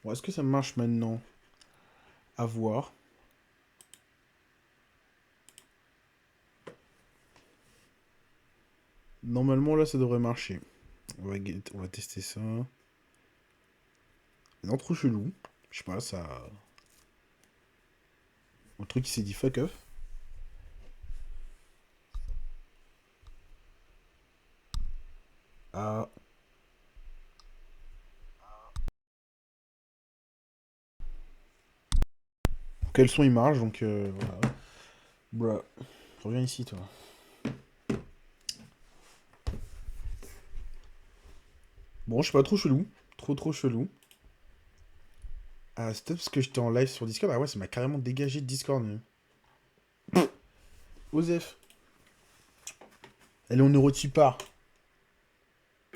Bon, est-ce que ça marche maintenant? À voir. Normalement, là, ça devrait marcher. On va tester ça. Non, trop chelou. Je sais pas, ça... Un truc qui s'est dit fuck off. Ah, quel son il marche, donc voilà. Bruh. Reviens ici, toi. Bon, je sais pas, trop chelou. Trop chelou. Ah, c'était parce que j'étais en live sur Discord. Ah ouais, ça m'a carrément dégagé de Discord. Osef. Elle est en neurotipar.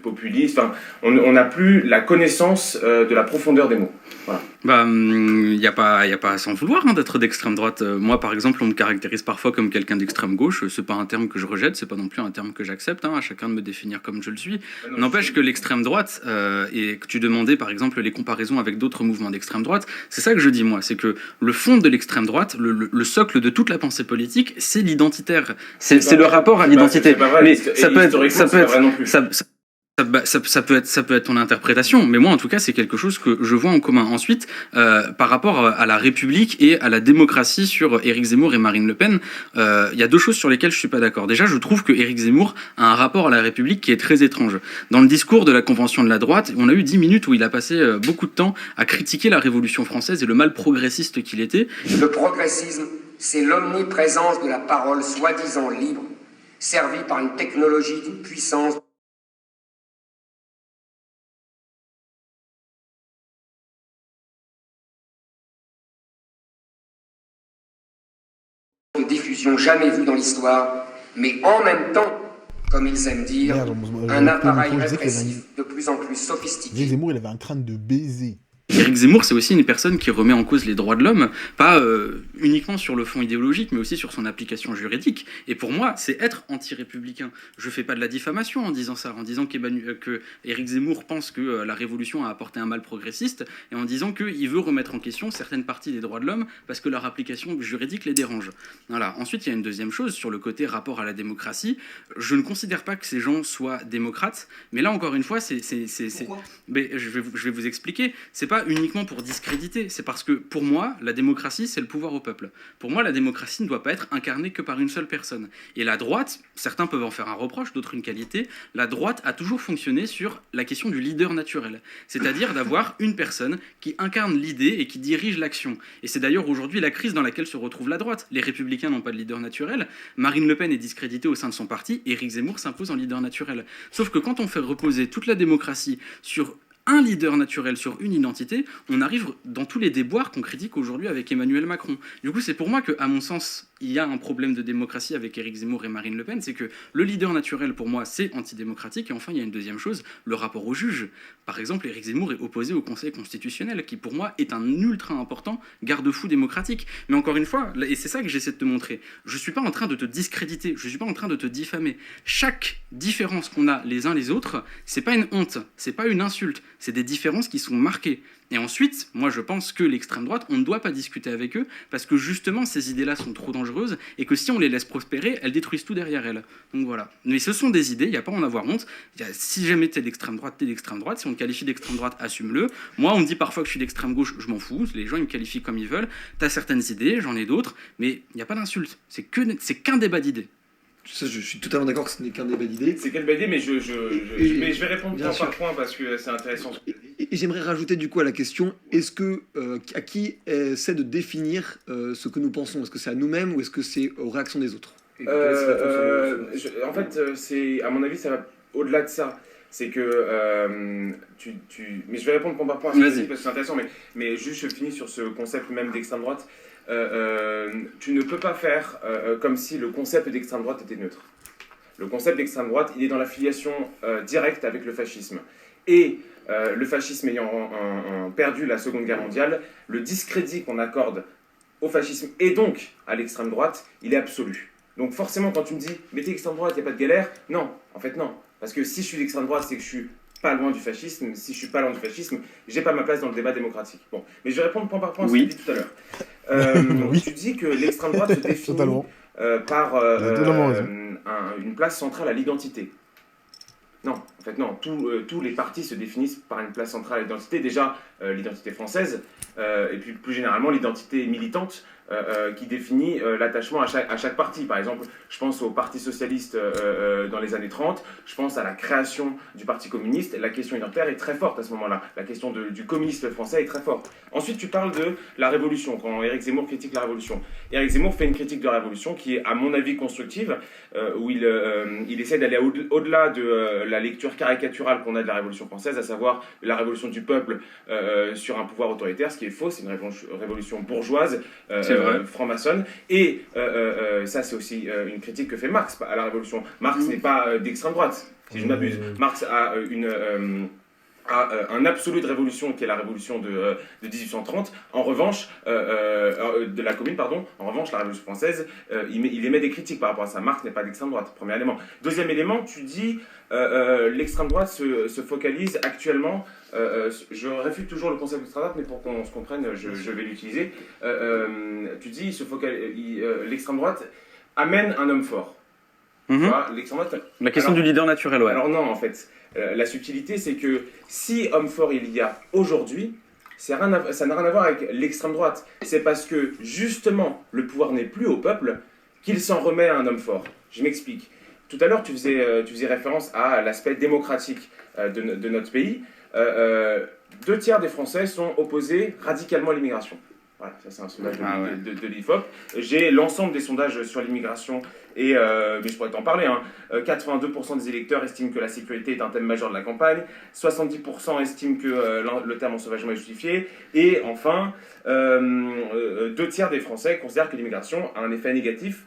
Populiste, enfin, on n'a plus la connaissance de la profondeur des mots. Voilà. Bah, y a pas à s'en vouloir hein, d'être d'extrême droite. Moi, par exemple, on me caractérise parfois comme quelqu'un d'extrême gauche. C'est pas un terme que je rejette, c'est pas non plus un terme que j'accepte. Hein, à chacun de me définir comme je le suis. N'empêche que l'extrême droite, et que tu demandais par exemple les comparaisons avec d'autres mouvements d'extrême droite, c'est ça que je dis moi. C'est que le fond de l'extrême droite, le socle de toute la pensée politique, c'est l'identitaire. C'est le rapport à l'identité. Mais ça peut être, ça peut être ton interprétation, mais moi en tout cas c'est quelque chose que je vois en commun. Ensuite, par rapport à la République et à la démocratie sur Éric Zemmour et Marine Le Pen, il y a deux choses sur lesquelles je suis pas d'accord. Déjà, je trouve que Éric Zemmour a un rapport à la République qui est très étrange. Dans le discours de la Convention de la droite, on a eu 10 minutes où il a passé beaucoup de temps à critiquer la Révolution française et le mal progressiste qu'il était. Le progressisme, c'est l'omniprésence de la parole soi-disant libre, servie par une technologie d'une puissance de diffusion jamais vue dans l'histoire, mais en même temps, comme ils aiment dire, Merde, un appareil je disais qu'il avait répressif de plus en plus Éric sophistiqué. Zemmour, il avait un crâne de baiser. Éric Zemmour, c'est aussi une personne qui remet en cause les droits de l'homme, pas uniquement sur le fond idéologique, mais aussi sur son application juridique. Et pour moi, c'est être anti-républicain. Je fais pas de la diffamation en disant ça, en disant que Éric Zemmour pense que la révolution a apporté un mal progressiste, et en disant qu'il veut remettre en question certaines parties des droits de l'homme parce que leur application juridique les dérange. Voilà. Ensuite, il y a une deuxième chose sur le côté rapport à la démocratie. Je ne considère pas que ces gens soient démocrates, mais là encore une fois, mais je vais vous expliquer. C'est pas uniquement pour discréditer, c'est parce que pour moi, la démocratie, c'est le pouvoir au peuple. Pour moi, la démocratie ne doit pas être incarnée que par une seule personne. Et la droite, certains peuvent en faire un reproche, d'autres une qualité, la droite a toujours fonctionné sur la question du leader naturel. C'est-à-dire d'avoir une personne qui incarne l'idée et qui dirige l'action. Et c'est d'ailleurs aujourd'hui la crise dans laquelle se retrouve la droite. Les républicains n'ont pas de leader naturel, Marine Le Pen est discréditée au sein de son parti, Éric Zemmour s'impose en leader naturel. Sauf que quand on fait reposer toute la démocratie sur un leader naturel sur une identité, on arrive dans tous les déboires qu'on critique aujourd'hui avec Emmanuel Macron. Du coup, c'est pour moi que, à mon sens, il y a un problème de démocratie avec Éric Zemmour et Marine Le Pen, c'est que le leader naturel, pour moi, c'est antidémocratique. Et enfin, il y a une deuxième chose, le rapport au juge. Par exemple, Éric Zemmour est opposé au Conseil constitutionnel, qui pour moi est un ultra important garde-fou démocratique. Mais encore une fois, et c'est ça que j'essaie de te montrer, je ne suis pas en train de te discréditer, je ne suis pas en train de te diffamer. Chaque différence qu'on a les uns les autres, c'est pas une honte, c'est pas une insulte, c'est des différences qui sont marquées. Et ensuite, moi je pense que l'extrême droite, on ne doit pas discuter avec eux parce que justement ces idées-là sont trop dangereuses et que si on les laisse prospérer, elles détruisent tout derrière elles. Donc voilà. Mais ce sont des idées, il n'y a pas à en avoir honte. Si jamais t'es d'extrême droite, t'es d'extrême droite. Si on te qualifie d'extrême droite, assume-le. Moi, on me dit parfois que je suis d'extrême gauche, je m'en fous. Les gens ils me qualifient comme ils veulent. T'as certaines idées, j'en ai d'autres, mais il n'y a pas d'insulte. C'est qu'un débat d'idées. Ça, je suis totalement d'accord que ce n'est qu'un débat d'idées. C'est quelle belle idée, mais mais je vais répondre point par point parce que c'est intéressant. Et j'aimerais rajouter du coup à la question, est-ce que à qui c'est de définir ce que nous pensons? Est-ce que c'est à nous-mêmes ou est-ce que c'est aux réactions des autres? En fait, c'est à mon avis, ça va au-delà de ça. C'est que mais je vais répondre point par point parce que c'est intéressant. Mais juste, je finis sur ce concept même d'extrême droite. Tu ne peux pas faire comme si le concept d'extrême droite était neutre. Le concept d'extrême droite, il est dans l'affiliation directe avec le fascisme. Et le fascisme ayant perdu la Seconde Guerre mondiale, le discrédit qu'on accorde au fascisme et donc à l'extrême droite, il est absolu. Donc forcément, quand tu me dis « mais t'es extrême droite, il n'y a pas de galère », non, en fait non. Parce que si je suis d'extrême droite, c'est que je suis pas loin du fascisme. Si je suis pas loin du fascisme, j'ai pas ma place dans le débat démocratique. Bon, mais je vais répondre point par point à ce que tu as dit tout à l'heure. Tu dis que l'extrême droite se définit par une place centrale à l'identité. Non, en fait non. Tous les partis se définissent par une place centrale à l'identité. Déjà, l'identité française, et puis plus généralement l'identité militante, qui définit l'attachement à chaque parti. Par exemple, je pense au Parti socialiste dans les années 30, je pense à la création du Parti communiste. La question identitaire est très forte à ce moment-là. La question du communisme français est très forte. Ensuite, tu parles de la Révolution, quand Éric Zemmour critique la Révolution. Éric Zemmour fait une critique de la Révolution qui est, à mon avis, constructive, où il essaie d'aller au-delà de la lecture caricaturale qu'on a de la Révolution française, à savoir la révolution du peuple sur un pouvoir autoritaire, ce qui est faux. C'est une révolution bourgeoise, franc-maçonne, et ça c'est aussi une critique que fait Marx à la Révolution. Marx n'est pas d'extrême droite, si je ne m'abuse. Marx a un absolu de révolution qui est la révolution de 1830. En revanche, de la Commune, pardon. En revanche, la Révolution française, il émet des critiques par rapport à ça. Marx n'est pas d'extrême droite, premier élément. Deuxième élément, tu dis l'extrême droite se focalise actuellement. Je réfute toujours le concept d'extrême droite, mais pour qu'on se comprenne, je vais l'utiliser. Tu dis l'extrême droite amène un homme fort. Tu vois, l'extrême droite. La question du leader naturel, ouais. Alors non, en fait. La subtilité, c'est que si homme fort il y a aujourd'hui, ça n'a rien à voir avec l'extrême droite. C'est parce que, justement, le pouvoir n'est plus au peuple qu'il s'en remet à un homme fort. Je m'explique. Tout à l'heure, tu faisais référence à l'aspect démocratique de notre pays. 2/3 des Français sont opposés radicalement à l'immigration. Voilà, ça c'est un sondage de l'IFOP. J'ai l'ensemble des sondages sur l'immigration, mais je pourrais t'en parler. 82% des électeurs estiment que la sécurité est un thème majeur de la campagne, 70% estiment que le terme ensauvagement est justifié, et enfin, 2/3 des Français considèrent que l'immigration a un effet négatif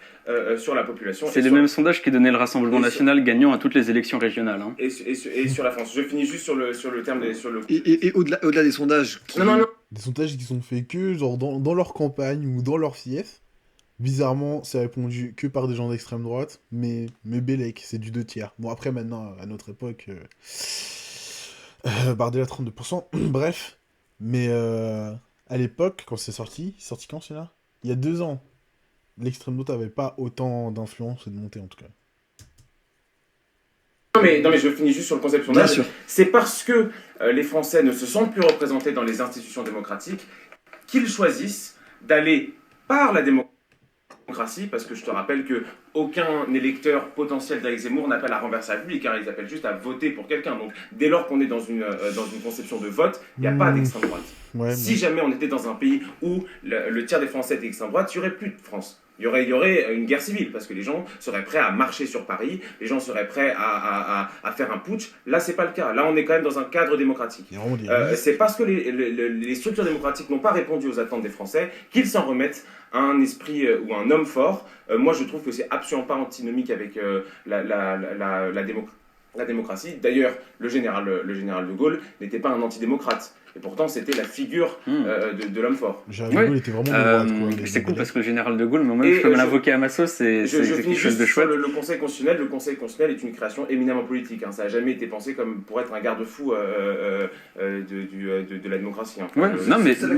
sur la population. C'est le même sondage qui donnait le Rassemblement national gagnant à toutes les élections régionales. Et sur la France. Je finis juste sur le terme... Et au-delà des sondages... Non. Des sondages qui sont faits que genre dans leur campagne ou dans leur fief. Bizarrement, c'est répondu que par des gens d'extrême droite, mais Bellec, c'est du 2/3. Bon, après, maintenant, à notre époque, Bardella 32%, bref. Mais à l'époque, quand c'est sorti quand celui-là? Il y a 2 ans. L'extrême droite n'avait pas autant d'influence et de montée, en tout cas. Non mais je finis juste sur le concept sondage. C'est parce que les Français ne se sentent plus représentés dans les institutions démocratiques qu'ils choisissent d'aller par la démocratie, parce que je te rappelle que aucun électeur potentiel d'Éric Zemmour n'appelle à renverser la République, ils appellent juste à voter pour quelqu'un. Donc dès lors qu'on est dans une conception de vote, il n'y a pas d'extrême droite. Ouais, si jamais on était dans un pays où le tiers des Français étaient d'extrême droite, il n'y aurait plus de France. Il y aurait une guerre civile, parce que les gens seraient prêts à marcher sur Paris, les gens seraient prêts à faire un putsch. Là, c'est pas le cas. Là, on est quand même dans un cadre démocratique. C'est parce que les structures démocratiques n'ont pas répondu aux attentes des Français qu'ils s'en remettent à un esprit ou un homme fort. Moi, je trouve que c'est absolument pas antinomique avec la démocratie. D'ailleurs, le général de Gaulle n'était pas un antidémocrate. Et pourtant, c'était la figure de l'homme fort. De Gaulle était vraiment de droite. C'est cool parce que le général de Gaulle, moi-même, je peux me l'invoquer à ma sauce, c'est quelque chose de chouette. Le Conseil constitutionnel, est une création éminemment politique. Ça n'a jamais été pensé comme pour être un garde-fou de la démocratie.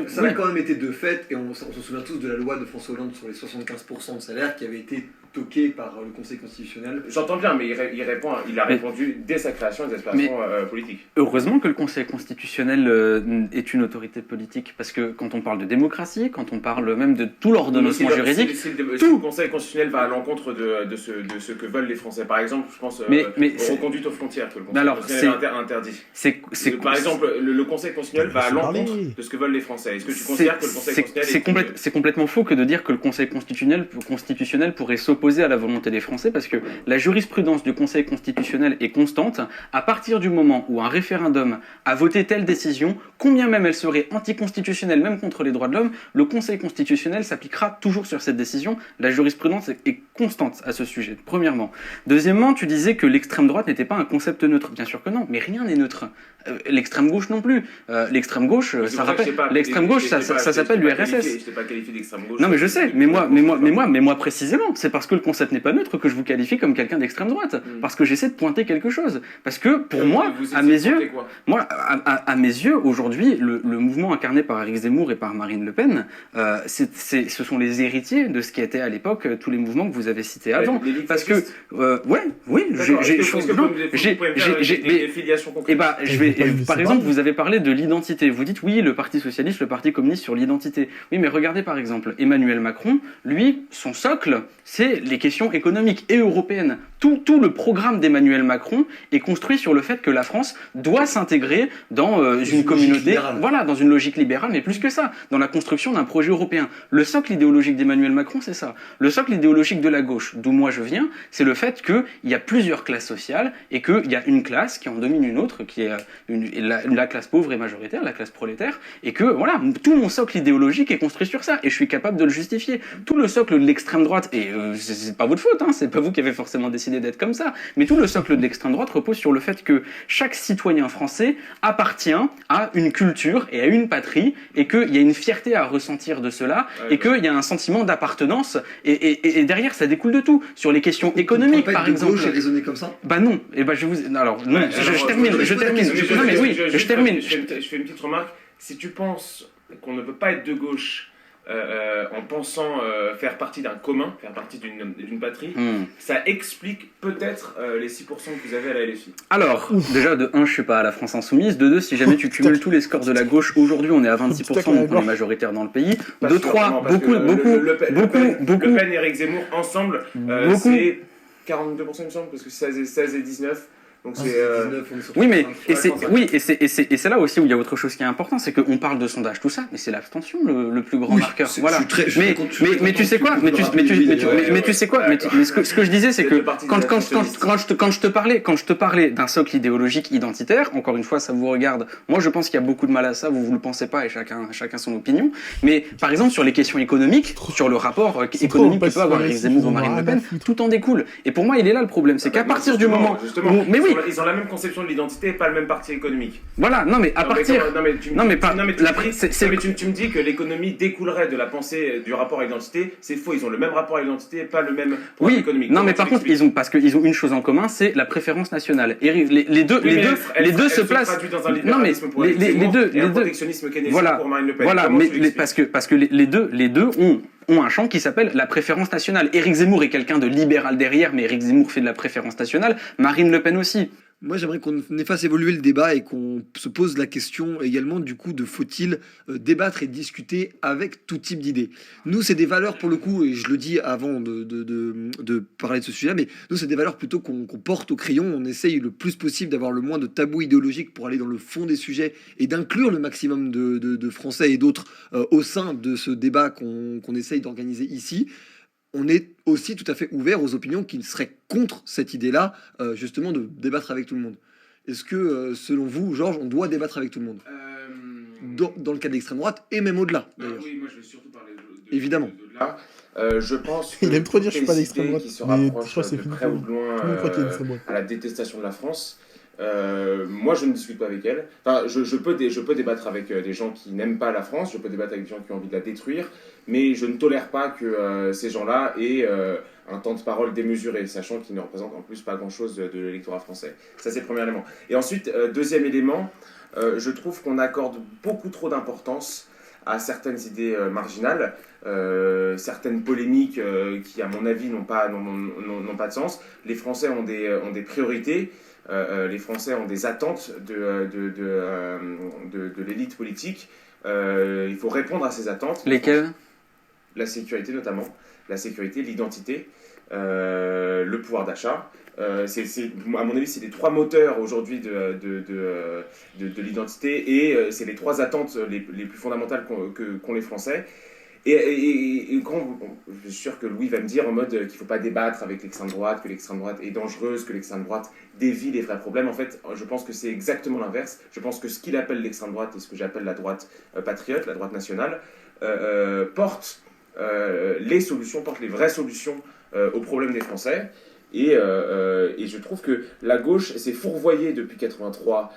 Ça a quand même été de fait, et on se souvient tous de la loi de François Hollande sur les 75% de salaire qui avait été toquée par le Conseil constitutionnel. J'entends bien, mais il a répondu dès sa création à des aspirations politiques. Heureusement que le Conseil constitutionnel est une autorité politique, parce que quand on parle de démocratie, quand on parle même de tout l'ordonnancement juridique... Si le Conseil constitutionnel va à l'encontre de ce que veulent les Français, par exemple, je pense aux reconduites aux frontières, que le Conseil constitutionnel interdit. Par exemple, le Conseil constitutionnel va à l'encontre de ce que veulent les Français. Est-ce que tu considères que le Conseil constitutionnel c'est complètement faux que de dire que le Conseil constitutionnel pourrait s'opposer à la volonté des Français, parce que la jurisprudence du Conseil constitutionnel est constante. À partir du moment où un référendum a voté telle décision, combien même elle serait anticonstitutionnelle, même contre les droits de l'homme, le Conseil constitutionnel s'appliquera toujours sur cette décision. La jurisprudence est constante à ce sujet, premièrement. Deuxièmement, tu disais que l'extrême droite n'était pas un concept neutre. Bien sûr que non, mais rien n'est neutre. L'extrême gauche non plus. L'extrême gauche, ça s'appelle l'URSS. Je t'ai pas qualifié d'extrême gauche. Non, mais je sais. Mais moi précisément, c'est parce que que le concept n'est pas neutre que je vous qualifie comme quelqu'un d'extrême droite. Parce que j'essaie de pointer quelque chose. Parce que pour moi, à mes yeux, aujourd'hui, le mouvement incarné par Éric Zemmour et par Marine Le Pen, ce sont les héritiers de ce qui était à l'époque tous les mouvements que vous avez cités avant. Parce que, par exemple, vous avez parlé de l'identité. Vous dites oui, le Parti socialiste, le Parti communiste sur l'identité. Oui, mais regardez par exemple Emmanuel Macron, lui, son socle, c'est les questions économiques et européennes. Tout le programme d'Emmanuel Macron est construit sur le fait que la France doit s'intégrer dans une communauté, voilà, dans une logique libérale, mais plus que ça, dans la construction d'un projet européen. Le socle idéologique d'Emmanuel Macron, c'est ça. Le socle idéologique de la gauche, d'où moi je viens, c'est le fait qu'il y a plusieurs classes sociales et qu'il y a une classe qui en domine une autre, qui est la classe pauvre et majoritaire, la classe prolétaire, et que voilà, tout mon socle idéologique est construit sur ça, et je suis capable de le justifier. Tout le socle de l'extrême droite, et c'est pas votre faute, hein, c'est pas vous qui avez forcément décidé d'être comme ça, mais tout le socle de l'extrême droite repose sur le fait que chaque citoyen français appartient à une culture et à une patrie, et qu'il y a une fierté à ressentir de cela, et qu'il y a un sentiment d'appartenance, et derrière ça découle de tout. Sur les questions économiques, par exemple. Gauche raisonner comme ça ? Bah non, et bah je vous... Alors, non, je termine. Non mais oui, je termine. Je fais une petite remarque. Si tu penses qu'on ne peut pas être de gauche en pensant faire partie d'un commun, faire partie d'une patrie, ça explique peut-être les 6% que vous avez à la LFI. Alors, déjà, de 1, je suis pas à la France Insoumise. De 2, si jamais tu cumules tous les scores de la gauche, aujourd'hui on est à 26%, donc on est majoritaire dans le pays. De 3, beaucoup. Le Pen et Éric Zemmour ensemble, c'est 42% il me semble, parce que 16 et 19. Donc c'est oui, mais et c'est là aussi où il y a autre chose qui est important, c'est qu'on parle de sondage, tout ça, mais c'est l'abstention le plus grand marqueur. Voilà. Mais tu sais quoi, mais tu sais quoi, mais ce que je disais, c'est que quand je te parlais d'un socle idéologique identitaire, encore une fois, ça vous regarde. Moi, je pense qu'il y a beaucoup de mal à ça. Vous le pensez pas, et chacun son opinion. Mais par exemple, sur les questions économiques, sur le rapport économique que peut avoir Éric Zemmour ou Marine Le Pen, tout en découle. Et pour moi, il est là le problème, c'est qu'à partir du moment où, mais oui. Ils ont la même conception de l'identité et pas le même parti économique. Voilà, non mais à partir... Tu me dis que l'économie découlerait de la pensée du rapport à l'identité, c'est faux, ils ont le même rapport à l'identité et pas le même programme économique. Non mais par contre, parce qu'ils ont une chose en commun, c'est la préférence nationale. Et les deux se placent... Non mais les deux... un protectionnisme keynésien pour Marine Le Pen. Voilà, mais parce que les deux ont un champ qui s'appelle la préférence nationale. Éric Zemmour est quelqu'un de libéral derrière, mais Éric Zemmour fait de la préférence nationale. Marine Le Pen aussi. Moi, j'aimerais qu'on fasse évoluer le débat et qu'on se pose la question également du coup de faut-il débattre et discuter avec tout type d'idées. Nous, c'est des valeurs pour le coup, et je le dis avant de parler de ce sujet-là, mais nous, c'est des valeurs plutôt qu'on porte au crayon. On essaye le plus possible d'avoir le moins de tabous idéologiques pour aller dans le fond des sujets et d'inclure le maximum de Français et d'autres au sein de ce débat qu'on essaye d'organiser ici. On est aussi tout à fait ouvert aux opinions qui seraient contre cette idée-là, justement, de débattre avec tout le monde. Est-ce que, selon vous, Georges, on doit débattre avec tout le monde dans le cas de l'extrême droite, et même au-delà, d'ailleurs. Oui, moi je vais surtout parler évidemment. Je pense que il aime trop dire je suis pas d'extrême droite, qui se mais rapproche je crois que c'est de fini. près ou de loin à la détestation de la France. Moi je ne discute pas avec elle. Enfin, je peux débattre avec des gens qui n'aiment pas la France, je peux débattre avec des gens qui ont envie de la détruire, mais je ne tolère pas que ces gens-là aient un temps de parole démesuré, sachant qu'ils ne représentent en plus pas grand-chose de l'électorat français. Ça c'est le premier élément. Et ensuite, deuxième élément, je trouve qu'on accorde beaucoup trop d'importance à certaines idées marginales, certaines polémiques qui, à mon avis, n'ont pas de sens. Les Français ont des priorités. Les Français ont des attentes de l'élite politique. Il faut répondre à ces attentes. Lesquelles ? La sécurité notamment, la sécurité, l'identité, le pouvoir d'achat. À mon avis, c'est les trois moteurs aujourd'hui de l'identité et c'est les trois attentes les plus fondamentales qu'ont les Français. Et quand, je suis sûr que Louis va me dire en mode qu'il ne faut pas débattre avec l'extrême droite, que l'extrême droite est dangereuse, que l'extrême droite dévie les vrais problèmes. En fait, je pense que c'est exactement l'inverse. Je pense que ce qu'il appelle l'extrême droite et ce que j'appelle la droite patriote, la droite nationale, porte les solutions, porte les vraies solutions aux problèmes des Français. Et je trouve que la gauche s'est fourvoyée depuis 1983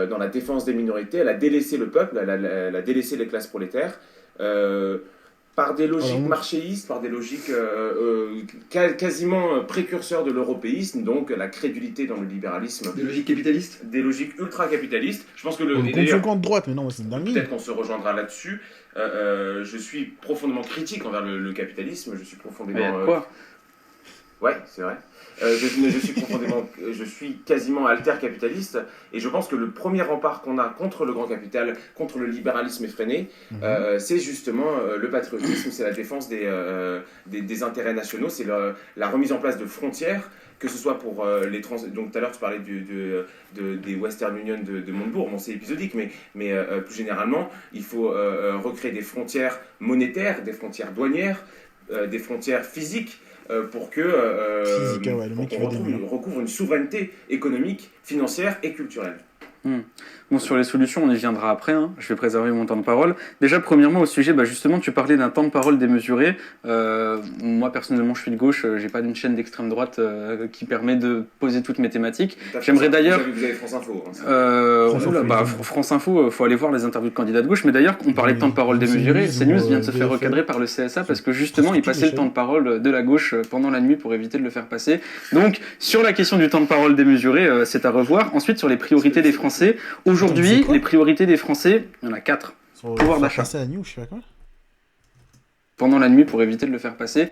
dans la défense des minorités. Elle a délaissé le peuple, elle a délaissé les classes prolétaires. par des logiques Alors, marchéistes, par des logiques quasiment précurseurs de l'européisme, donc la crédulité dans le libéralisme, Des logiques capitalistes. des logiques ultra-capitalistes. Je pense que on et est d'ailleurs, contre de droite, mais non, c'est une dinguerie. peut-être qu'on se rejoindra là-dessus. Je suis profondément critique envers le capitalisme. Je suis profondément. Quoi Ouais, c'est vrai. Je suis quasiment alter-capitaliste, et je pense que le premier rempart qu'on a contre le grand capital, contre le libéralisme effréné, c'est justement le patriotisme, c'est la défense des intérêts nationaux, c'est la remise en place de frontières, que ce soit pour donc tout à l'heure tu parlais des Western Union de Montebourg, bon c'est épisodique, mais plus généralement, il faut recréer des frontières monétaires, des frontières douanières, des frontières physiques, pour que recouvre une souveraineté économique, financière et culturelle. Bon, sur les solutions, on y viendra après, hein. Je vais préserver mon temps de parole. Déjà, premièrement, au sujet, justement, tu parlais d'un temps de parole démesuré. Moi, personnellement, je suis de gauche, j'ai pas d'une chaîne d'extrême droite qui permet de poser toutes mes thématiques. J'aimerais d'ailleurs... Vous avez France Info. Hein, France Info, faut aller voir les interviews de candidats de gauche. Mais d'ailleurs, on parlait de temps de parole démesuré. CNews vient de se faire recadrer par le CSA parce que justement, il passait le temps de parole de la gauche pendant la nuit pour éviter de le faire passer. Donc, sur la question du temps de parole démesuré, c'est à revoir. Ensuite, sur les priorités des Français. Aujourd'hui, les priorités des Français, il y en a 4. Pouvoir d'achat. Pendant la nuit pour éviter de le faire passer.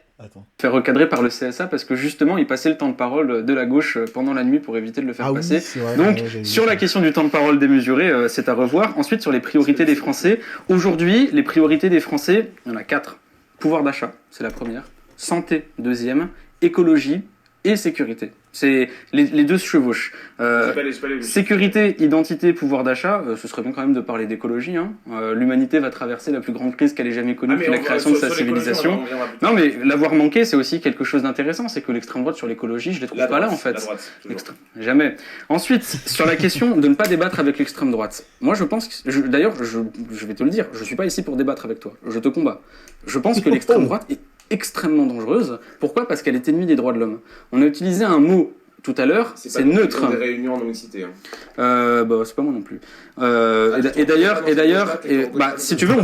Faire recadrer par le CSA parce que justement, il passait le temps de parole de la gauche pendant la nuit pour éviter de le faire passer. Vrai, donc, sur la question du temps de parole démesuré, c'est à revoir. Ensuite, sur les priorités des Français. Aujourd'hui, les priorités des Français, il y en a 4. Pouvoir d'achat, c'est la première. Santé, deuxième. Écologie et sécurité. C'est les deux se chevauchent. Sécurité, identité, pouvoir d'achat, ce serait bien quand même de parler d'écologie. Hein. L'humanité va traverser la plus grande crise qu'elle ait jamais connue depuis la création de sa civilisation. Non, mais l'avoir manqué, c'est aussi quelque chose d'intéressant. C'est que l'extrême droite sur l'écologie, je ne les trouve pas là en fait. Jamais. Ensuite, sur la question de ne pas débattre avec l'extrême droite. Moi, je pense que, d'ailleurs, je vais te le dire, je ne suis pas ici pour débattre avec toi. Je te combats. Je pense que l'extrême droite est extrêmement dangereuse. Pourquoi ? Parce qu'elle est ennemie des droits de l'homme. On a utilisé un mot tout à l'heure, c'est neutre. Des réunions en non-mixité. C'est pas moi non plus. Et d'ailleurs, si tu veux,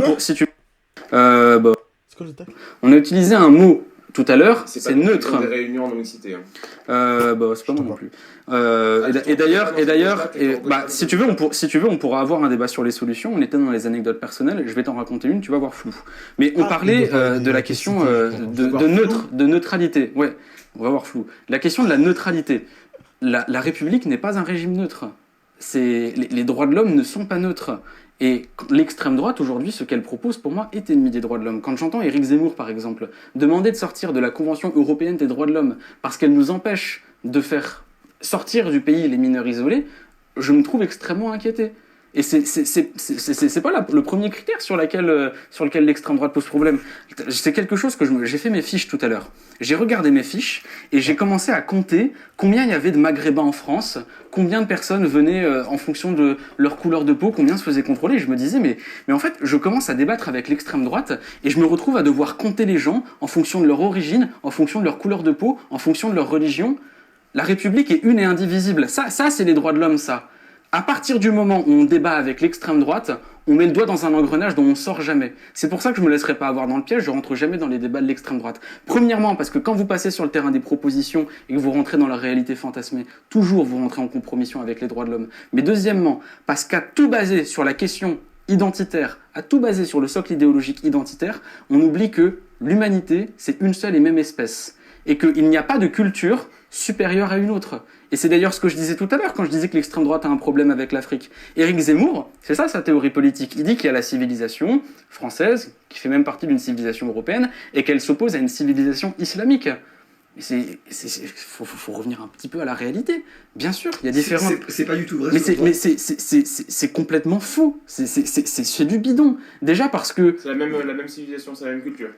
on a utilisé un mot tout à l'heure, c'est neutre. Des réunions en non-mixité. C'est pas moi non plus. Et d'ailleurs, si tu veux, on pourra avoir un débat sur les solutions. On était dans les anecdotes personnelles. Je vais t'en raconter une, tu vas voir flou. Mais on parlait de la question de neutralité. Ouais, on va voir flou. La question de la neutralité. La République n'est pas un régime neutre. Les droits de l'homme ne sont pas neutres. Et l'extrême droite, aujourd'hui, ce qu'elle propose, pour moi, est ennemi des droits de l'homme. Quand j'entends Éric Zemmour, par exemple, demander de sortir de la Convention européenne des droits de l'homme parce qu'elle nous empêche de faire sortir du pays les mineurs isolés, je me trouve extrêmement inquiété. Et c'est pas le premier critère sur lequel l'extrême droite pose problème. C'est quelque chose que j'ai fait mes fiches tout à l'heure. J'ai regardé mes fiches et j'ai commencé à compter combien il y avait de Maghrébins en France, combien de personnes venaient en fonction de leur couleur de peau, combien se faisaient contrôler. Et je me disais, mais en fait, je commence à débattre avec l'extrême droite et je me retrouve à devoir compter les gens en fonction de leur origine, en fonction de leur couleur de peau, en fonction de leur religion. La République est une et indivisible. Ça c'est les droits de l'homme, ça. À partir du moment où on débat avec l'extrême droite, on met le doigt dans un engrenage dont on sort jamais. C'est pour ça que je me laisserai pas avoir dans le piège, je rentre jamais dans les débats de l'extrême droite. Premièrement, parce que quand vous passez sur le terrain des propositions et que vous rentrez dans la réalité fantasmée, toujours vous rentrez en compromission avec les droits de l'homme. Mais deuxièmement, parce qu'à tout baser sur la question identitaire, à tout baser sur le socle idéologique identitaire, on oublie que l'humanité, c'est une seule et même espèce. Et qu'il n'y a pas de culture supérieure à une autre. Et c'est d'ailleurs ce que je disais tout à l'heure quand je disais que l'extrême droite a un problème avec l'Afrique. Éric Zemmour, c'est ça sa théorie politique. Il dit qu'il y a la civilisation française, qui fait même partie d'une civilisation européenne, et qu'elle s'oppose à une civilisation islamique. Faut revenir un petit peu à la réalité. Bien sûr, il y a différents... C'est pas du tout vrai. Mais c'est complètement faux. C'est du bidon. Déjà parce que... C'est la même civilisation, c'est la même culture.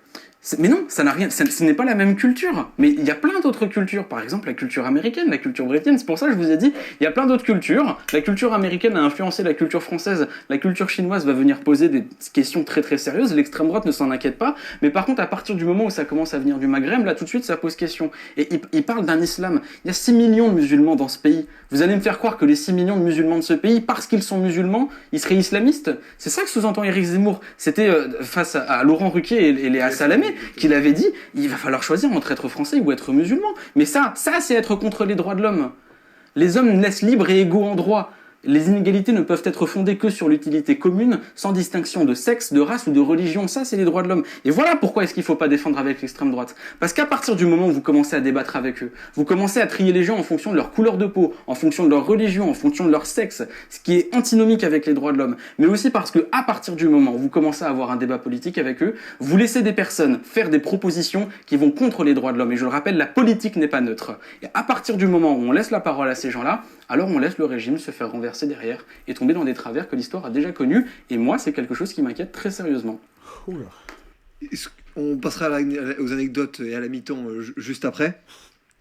Mais non, ça n'a rien. Ce n'est pas la même culture. Mais il y a plein d'autres cultures. Par exemple, la culture américaine, la culture brésilienne. C'est pour ça que je vous ai dit, il y a plein d'autres cultures. La culture américaine a influencé la culture française. La culture chinoise va venir poser des questions très très sérieuses. L'extrême droite ne s'en inquiète pas. Mais par contre, à partir du moment où ça commence à venir du Maghreb, là tout de suite, ça pose question. religion. Et il parle d'un islam. Il y a 6 millions de musulmans dans ce pays. Vous allez me faire croire que les 6 millions de musulmans de ce pays, parce qu'ils sont musulmans, ils seraient islamistes? C'est ça que sous-entend Éric Zemmour. C'était face à Laurent Ruquier et Léa Salamé qu'il avait dit, il va falloir choisir entre être français ou être musulman. Mais ça c'est être contre les droits de l'homme. Les hommes naissent libres et égaux en droit. Les inégalités ne peuvent être fondées que sur l'utilité commune, sans distinction de sexe, de race ou de religion. Ça, c'est les droits de l'homme. Et voilà pourquoi est-ce qu'il ne faut pas défendre avec l'extrême droite. Parce qu'à partir du moment où vous commencez à débattre avec eux, vous commencez à trier les gens en fonction de leur couleur de peau, en fonction de leur religion, en fonction de leur sexe, ce qui est antinomique avec les droits de l'homme. Mais aussi parce que à partir du moment où vous commencez à avoir un débat politique avec eux, vous laissez des personnes faire des propositions qui vont contre les droits de l'homme. Et je le rappelle, la politique n'est pas neutre. Et à partir du moment où on laisse la parole à ces gens-là, alors on laisse le régime se faire renverser derrière et tomber dans des travers que l'histoire a déjà connus. Et moi, c'est quelque chose qui m'inquiète très sérieusement. Oula. On passera aux anecdotes et à la mi-temps juste après.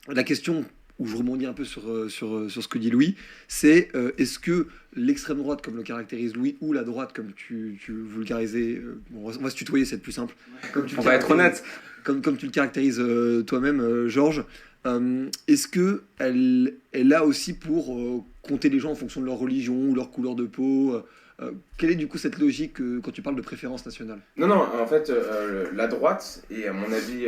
La question où je rebondis un peu sur ce que dit Louis, c'est est-ce que l'extrême droite, comme le caractérise Louis, ou la droite, comme tu vulgarisais, on va se tutoyer, c'est plus simple. On va être honnête. Comme tu le caractérises toi-même, Georges, est-ce qu'elle est là aussi pour compter les gens en fonction de leur religion ou leur couleur de peau quelle est du coup cette logique quand tu parles de préférence nationale? Non, en fait, la droite, et à mon avis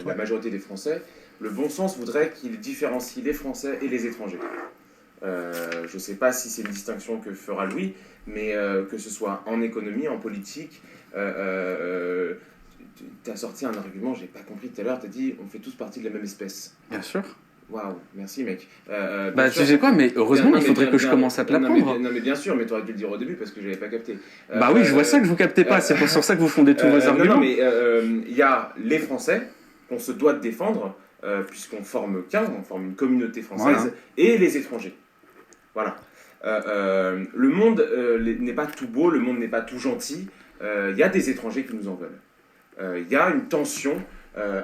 la majorité des Français, le bon sens voudrait qu'il différencie les Français et les étrangers. Je ne sais pas si c'est une distinction que fera Louis, mais que ce soit en économie, en politique, tu as sorti un argument, j'ai pas compris tout à l'heure, tu as dit on fait tous partie de la même espèce. Bien sûr. Waouh, merci mec. Tu sais quoi, mais heureusement, il faudrait que je commence à te l'apprendre. Non mais bien sûr, mais tu aurais dû le dire au début parce que j'avais pas capté. Oui, je vois ça que vous captez pas, c'est pour ça que vous fondez tous vos arguments. Non mais il y a les Français qu'on se doit de défendre, puisqu'on forme on forme une communauté française, voilà. Et les étrangers. Voilà. Le monde n'est pas tout beau, le monde n'est pas tout gentil, il y a des étrangers qui nous en veulent. Il y a une tension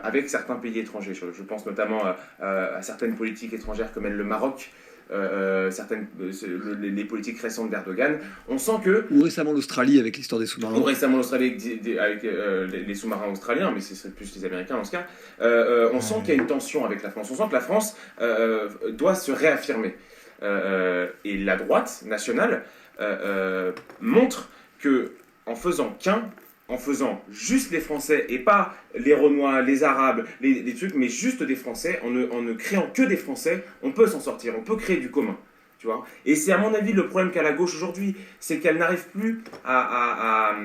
avec certains pays étrangers. Je pense notamment à certaines politiques étrangères que mène le Maroc, les politiques récentes d'Erdogan. On sent que... Ou récemment l'Australie avec l'histoire des sous-marins. Ou récemment l'Australie avec les sous-marins australiens, mais ce serait plus les Américains dans ce cas. On sent qu'il y a une tension avec la France. On sent que la France doit se réaffirmer. Et la droite nationale montre que en faisant en faisant juste les Français et pas les Renois, les Arabes, les trucs, mais juste des Français, en ne créant que des Français, on peut s'en sortir, on peut créer du commun. Tu vois. Et c'est à mon avis le problème qu'a la gauche aujourd'hui, c'est qu'elle n'arrive plus à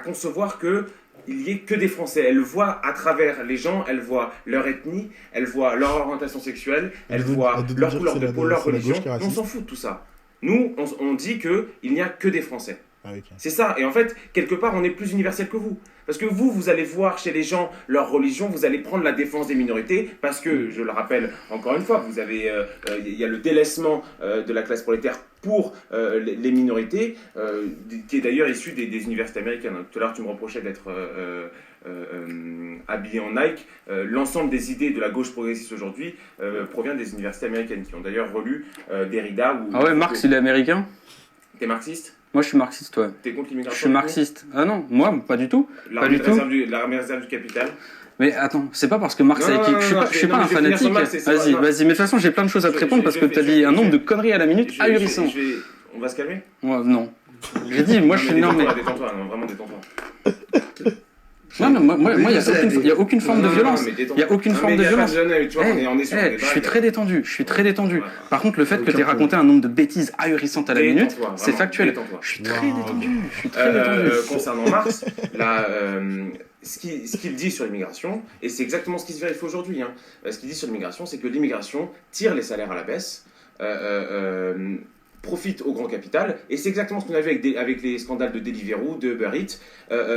concevoir qu'il n'y ait que des Français. Elle voit à travers les gens, elle voit leur ethnie, elle voit leur orientation sexuelle, elle voit leur couleur de peau, leur religion. On s'en fout de tout ça. Nous, on dit qu'il n'y a que des Français. Ah, okay. C'est ça, et en fait, quelque part, on est plus universel que vous. Parce que vous allez voir chez les gens leur religion, vous allez prendre la défense des minorités, parce que, je le rappelle encore une fois, vous avez, il y a le délaissement de la classe prolétaire pour les minorités, qui est d'ailleurs issu des universités américaines. Tout à l'heure, tu me reprochais d'être habillé en Nike. L'ensemble des idées de la gauche progressiste aujourd'hui provient des universités américaines, qui ont d'ailleurs relu Derrida. Ah ouais, Marx, il est américain? T'es marxiste? Moi, je suis marxiste, ouais. T'es contre l'immigration? Je suis marxiste. Ah non, moi, pas du tout. L'armée réserve du capital. Mais attends, c'est pas parce que Marx a écrit... Je suis pas un fanatique. Vas-y, mais de toute façon, j'ai plein de choses à te répondre parce que t'as dit un nombre de conneries à la minute ahurissant. On va se calmer? Ouais, non. J'ai dit, moi, je suis... Non, mais... Détends-toi, non, vraiment détends-toi. Non, moi, il n'y a aucune forme de violence. Il n'y a aucune forme de violence. Je suis très détendu. Par contre, le fait que tu aies raconté un nombre de bêtises ahurissantes à la minute, c'est factuel. Je suis très détendu. Concernant Marx, ce qu'il dit sur l'immigration, et c'est exactement ce qui se vérifie aujourd'hui, ce qu'il dit sur l'immigration, c'est que l'immigration tire les salaires à la baisse, profite au grand capital, et c'est exactement ce qu'on a vu avec les scandales de Deliveroo, de Uber Eats,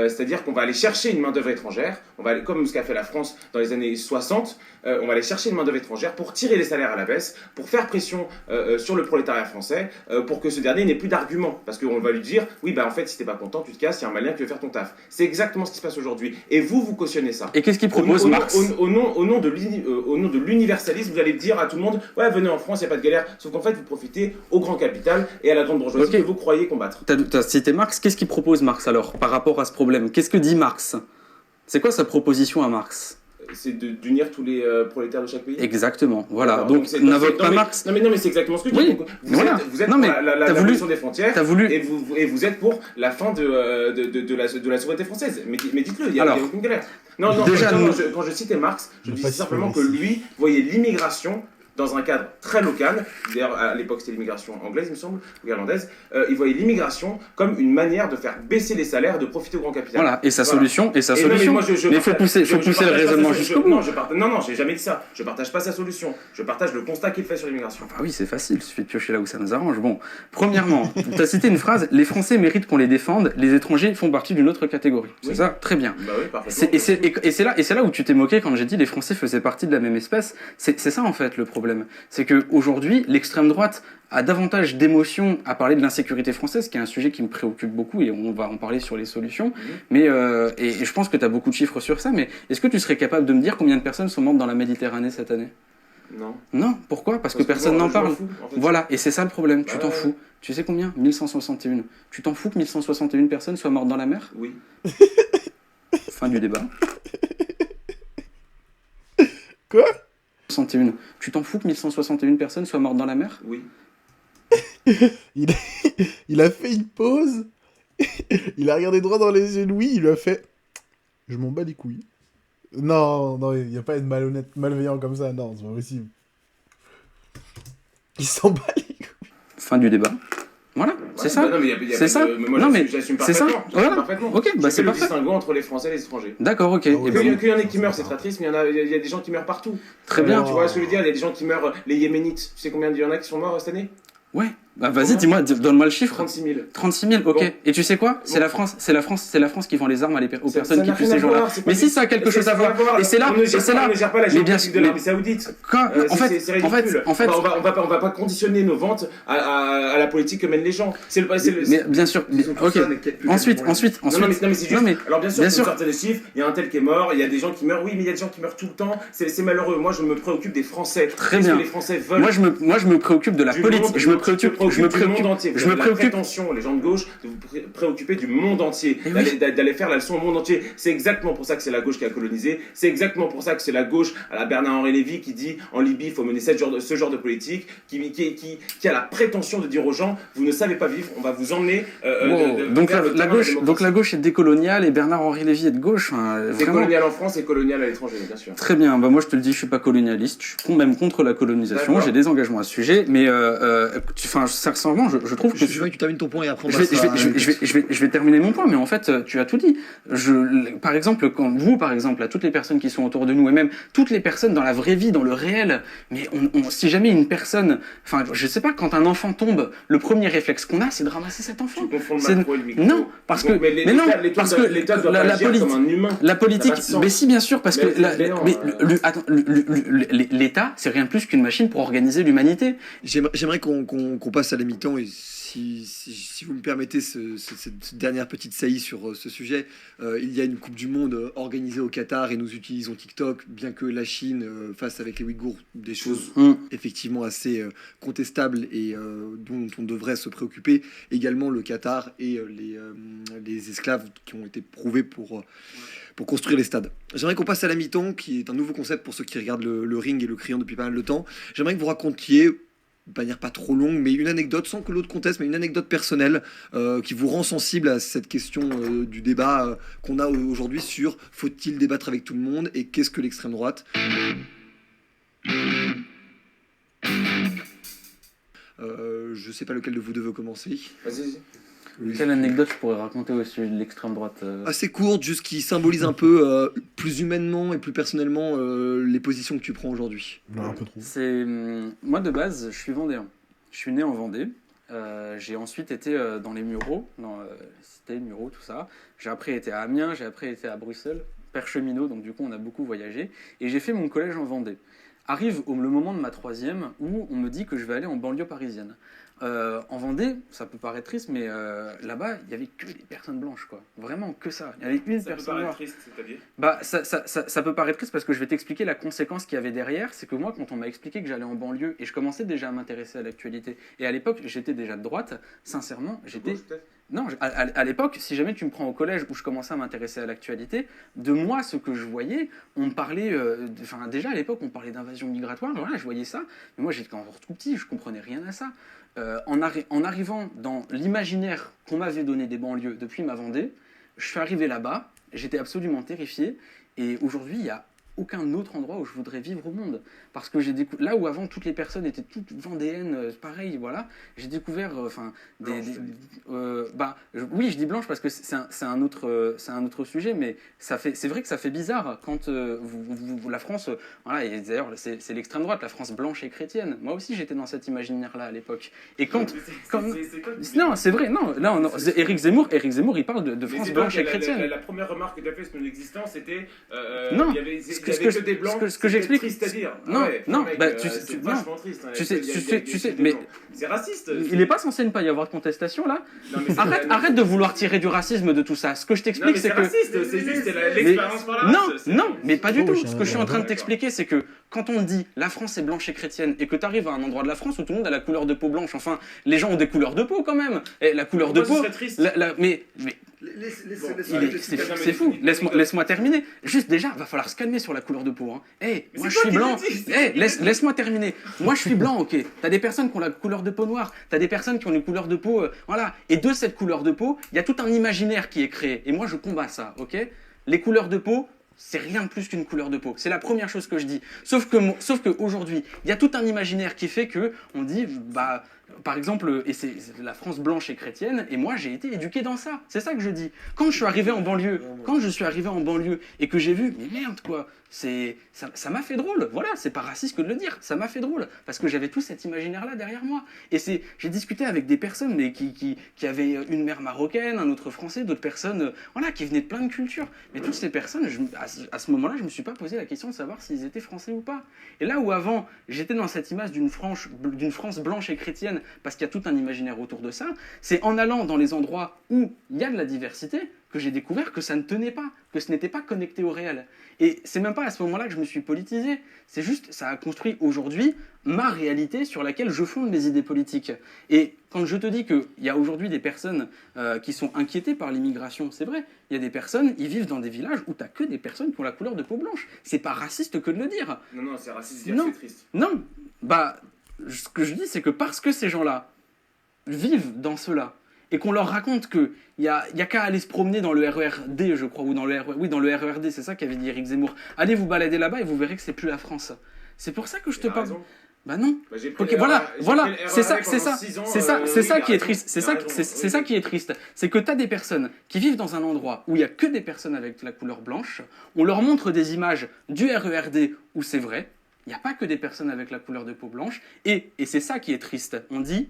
c'est-à-dire qu'on va aller chercher une main-d'œuvre étrangère, comme ce qu'a fait la France dans les années 60, on va aller chercher une main-d'œuvre étrangère pour tirer les salaires à la baisse, pour faire pression sur le prolétariat français, pour que ce dernier n'ait plus d'arguments, parce qu'on va lui dire, oui, en fait, si t'es pas content, tu te casses, il y a un malien qui veut faire ton taf. C'est exactement ce qui se passe aujourd'hui, et vous cautionnez ça. Et qu'est-ce qu'il propose, Marx? Au nom de l'universalisme, vous allez dire à tout le monde, ouais, venez en France, il n'y a pas de galère, sauf qu'en fait, vous profitez au grand capital et à la grande bourgeoisie que vous croyez combattre. T'as cité Marx, qu'est-ce qu'il propose Marx alors par rapport à ce problème? Qu'est-ce que dit Marx? C'est quoi sa proposition à Marx? d'unir tous les prolétaires de chaque pays. Exactement, voilà. Alors, Donc, n'invoque pas mais, Marx. Non, mais c'est exactement ce que je Oui, dis. Donc, vous êtes non, pour mais l'abolition des frontières voulu... et vous êtes pour la fin de la souveraineté française. Mais dites-le, il n'y a aucune galère. Non, déjà, quand je citais Marx, je disais simplement que lui voyait l'immigration dans un cadre très local. D'ailleurs, à l'époque, c'était l'immigration anglaise, il me semble, ou irlandaise. Il voyait l'immigration comme une manière de faire baisser les salaires, de profiter au grand capital. Voilà, et sa solution. Mais il faut pousser le raisonnement jusqu'au bout. Non, j'ai jamais dit ça. Je partage pas sa solution. Je partage le constat qu'il fait sur l'immigration. Ah oui, c'est facile, il suffit de piocher là où ça nous arrange. Bon, premièrement, tu as cité une phrase, les Français méritent qu'on les défende, les étrangers font partie d'une autre catégorie. C'est ça? Très bien. Bah oui, parfaitement. Et c'est là où tu t'es moqué quand j'ai dit les Français faisaient partie de la même espèce. C'est ça en fait le problème. C'est qu'aujourd'hui, l'extrême droite a davantage d'émotions à parler de l'insécurité française, qui est un sujet qui me préoccupe beaucoup, et on va en parler sur les solutions. Mais, et je pense que tu as beaucoup de chiffres sur ça, mais est-ce que tu serais capable de me dire combien de personnes sont mortes dans la Méditerranée cette année? Non. Non, pourquoi? Parce que personne n'en parle. En fait. Voilà, et c'est ça le problème, tu t'en fous. Tu sais combien? 1161. Tu t'en fous que 1161 personnes soient mortes dans la mer? Oui. Fin du débat. Quoi? 61. Tu t'en fous que 1161 personnes soient mortes dans la mer? Oui. Il a fait une pause, il a regardé droit dans les yeux de Louis, il lui a fait « Je m'en bats les couilles ». Non, il n'y a pas à être malveillant comme ça, non, c'est pas possible. Il s'en bat les couilles. Fin du débat. Voilà, c'est ça. C'est ça. Non, mais j'assume parfaitement. Voilà. Ok, bah c'est le parfait. distinguo entre les Français et les étrangers. D'accord, ok. Ah oui. Qu'il y en ait qui meurent, c'est très triste, mais il y a des gens qui meurent partout. Très bien. Tu vois ce que je veux dire? Il y a des gens qui meurent, les Yéménites. Tu sais combien il y en a qui sont morts cette année? Ouais. Bah vas-y, dis-moi, donne-moi le chiffre. 36 000. 36 000, ok. Bon. Et tu sais quoi? C'est la France qui vend les armes aux personnes qui tuent ces gens-là. Mais si ça a quelque chose à voir. Et c'est là, on ne gère pas la géopolitique de l'Arabie Saoudite. Quoi? C'est ridicule. On va pas conditionner nos ventes à la politique que mènent les gens. Mais bien sûr. Ok. Ensuite. Non, mais c'est juste. Alors bien sûr, vous sortez des chiffres. Il y a un tel qui est mort. Il y a des gens qui meurent. Oui, mais il y a des gens qui meurent tout le temps. C'est malheureux. Moi, je me préoccupe des Français. Très bien. Que les Français veulent. Moi, je me préoccupe de la politique. Je me préoccupe du monde entier. Vous avez la prétention, les gens de gauche, de vous préoccuper du monde entier, d'aller faire la leçon au monde entier. C'est exactement pour ça que c'est la gauche qui a colonisé. C'est exactement pour ça que c'est la gauche à la Bernard-Henri Lévy qui dit en Libye il faut mener ce genre de politique, qui a la prétention de dire aux gens vous ne savez pas vivre, on va vous emmener. Donc la gauche est décoloniale et Bernard-Henri Lévy est de gauche. C'est colonial en France et colonial à l'étranger, bien sûr. Très bien. Bah moi je te le dis, je suis pas colonialiste. Je suis même contre la colonisation. J'ai des engagements à ce sujet, mais sincèrement, je trouve que je veux que tu termines ton point et après je vais terminer mon point, mais en fait, tu as tout dit. Par exemple, à toutes les personnes qui sont autour de nous, et même toutes les personnes dans la vraie vie, dans le réel, mais si jamais une personne, enfin, je sais pas, quand un enfant tombe, le premier réflexe qu'on a, c'est de ramasser cet enfant. Tu confonds le macro et le micro. Non, parce que l'État doit agir comme un humain. La politique, mais si, bien sûr, parce que l'État, c'est rien de plus qu'une machine pour organiser l'humanité. J'aimerais qu'on passe à la mi-temps et si vous me permettez cette dernière petite saillie sur ce sujet, il y a une Coupe du Monde organisée au Qatar et nous utilisons TikTok, bien que la Chine fasse avec les Ouïghours des choses effectivement assez contestables et dont on devrait se préoccuper. Également le Qatar et les esclaves qui ont été prouvés pour construire les stades. J'aimerais qu'on passe à la mi-temps, qui est un nouveau concept pour ceux qui regardent le ring et le crayon depuis pas mal de temps. J'aimerais que vous racontiez, de manière pas trop longue, mais une anecdote, sans que l'autre conteste, mais une anecdote personnelle qui vous rend sensible à cette question du débat qu'on a aujourd'hui sur faut-il débattre avec tout le monde et qu'est-ce que l'extrême droite. Je sais pas lequel de vous deux veut commencer. Vas-y. Quelle anecdote je pourrais raconter au sujet de l'extrême droite Assez courte, juste qui symbolise un peu plus humainement et plus personnellement les positions que tu prends aujourd'hui. Un peu trop. Moi de base, je suis vendéen. Je suis né en Vendée. J'ai ensuite été dans les Mureaux, dans Cité, Mureaux, tout ça. J'ai après été à Amiens, j'ai après été à Bruxelles, père cheminot, donc du coup on a beaucoup voyagé. Et j'ai fait mon collège en Vendée. Arrive le moment de ma troisième où on me dit que je vais aller en banlieue parisienne. En Vendée, ça peut paraître triste, mais là-bas, il n'y avait que des personnes blanches, quoi. Vraiment, que ça. Il y avait une personne noire. Ça peut paraître triste, c'est-à-dire bah, ça peut paraître triste parce que je vais t'expliquer la conséquence qu'il y avait derrière. C'est que moi, quand on m'a expliqué que j'allais en banlieue, et je commençais déjà à m'intéresser à l'actualité, et à l'époque, j'étais déjà de droite, sincèrement, j'étais... Non, à l'époque, si jamais tu me prends au collège où je commençais à m'intéresser à l'actualité, de moi, ce que je voyais, on me parlait, enfin déjà à l'époque, on parlait d'invasion migratoire, voilà, je voyais ça, mais moi j'étais encore tout petit, je comprenais rien à ça. En arrivant dans l'imaginaire qu'on m'avait donné des banlieues depuis ma Vendée, je suis arrivé là-bas, j'étais absolument terrifié, et aujourd'hui, il y a aucun autre endroit où je voudrais vivre au monde. Parce que là où avant toutes les personnes étaient toutes vendéennes, pareil, voilà, j'ai découvert, oui, je dis blanche parce que c'est un autre sujet, mais c'est vrai que ça fait bizarre quand la France, voilà, et d'ailleurs c'est l'extrême droite, la France blanche et chrétienne. Moi aussi j'étais dans cet imaginaire-là à l'époque. Et non, c'est vrai, non, Éric Zemmour, il parle de France blanche et chrétienne. La première remarque que tu as faite sur mon existence, c'était non. Il y avait que des blancs. Ce que j'explique, triste à dire. C'est vachement triste. Tu sais, mais c'est raciste. Il n'est pas censé ne pas y avoir de contestation là. Arrête de vouloir tirer du racisme de tout ça. Ce que je t'explique, c'est que c'est juste l'expérience par la race. Non, mais pas du tout. Ce que je suis en train de t'expliquer, c'est que quand on dit la France est blanche et chrétienne et que tu arrives à un endroit de la France où tout le monde a la couleur de peau blanche, enfin, les gens ont des couleurs de peau quand même. Et la couleur de peau. Mais c'est fou. Laisse-moi terminer. Juste déjà, va falloir se calmer sur la couleur de peau. Moi je suis blanc. Laisse-moi terminer. Moi je suis blanc, ok. T'as des personnes qui ont la couleur de peau noire. T'as des personnes qui ont une couleur de peau, voilà. Et de cette couleur de peau, il y a tout un imaginaire qui est créé. Et moi je combats ça, ok. Les couleurs de peau, c'est rien de plus qu'une couleur de peau. C'est la première chose que je dis. Sauf que aujourd'hui, il y a tout un imaginaire qui fait que on dit, par exemple, et c'est la France blanche et chrétienne, et moi j'ai été éduqué dans ça. C'est ça que je dis. Quand je suis arrivé en banlieue, et que j'ai vu, mais merde quoi, ça m'a fait drôle. Voilà, c'est pas raciste que de le dire. Ça m'a fait drôle parce que j'avais tout cet imaginaire-là derrière moi. Et j'ai discuté avec des personnes, mais qui avaient une mère marocaine, un autre français, d'autres personnes, voilà, qui venaient de plein de cultures. Mais toutes ces personnes, à ce moment-là, je me suis pas posé la question de savoir s'ils étaient français ou pas. Et là où avant, j'étais dans cette image d'une France blanche et chrétienne, parce qu'il y a tout un imaginaire autour de ça, c'est en allant dans les endroits où il y a de la diversité que j'ai découvert que ça ne tenait pas, que ce n'était pas connecté au réel. Et c'est même pas à ce moment-là que je me suis politisé, c'est juste, ça a construit aujourd'hui ma réalité sur laquelle je fonde mes idées politiques. Et quand je te dis qu'il y a aujourd'hui des personnes qui sont inquiétées par l'immigration, c'est vrai, il y a des personnes, ils vivent dans des villages où t'as que des personnes qui ont la couleur de peau blanche. C'est pas raciste que de le dire. Non, c'est raciste de dire que c'est triste. Non, ce que je dis, c'est que parce que ces gens-là vivent dans cela, et qu'on leur raconte qu'il y a qu'à aller se promener dans le RERD, je crois, ou dans le RERD, c'est ça qu'avait dit Éric Zemmour. Allez vous balader là-bas et vous verrez que c'est plus la France. C'est pour ça que je te parle. Bah non. Voilà, c'est ça qui est triste. C'est ça qui est triste. C'est que tu as des personnes qui vivent dans un endroit où il y a que des personnes avec la couleur blanche. On leur montre des images du RERD où c'est vrai. Il n'y a pas que des personnes avec la couleur de peau blanche. Et c'est ça qui est triste. On dit.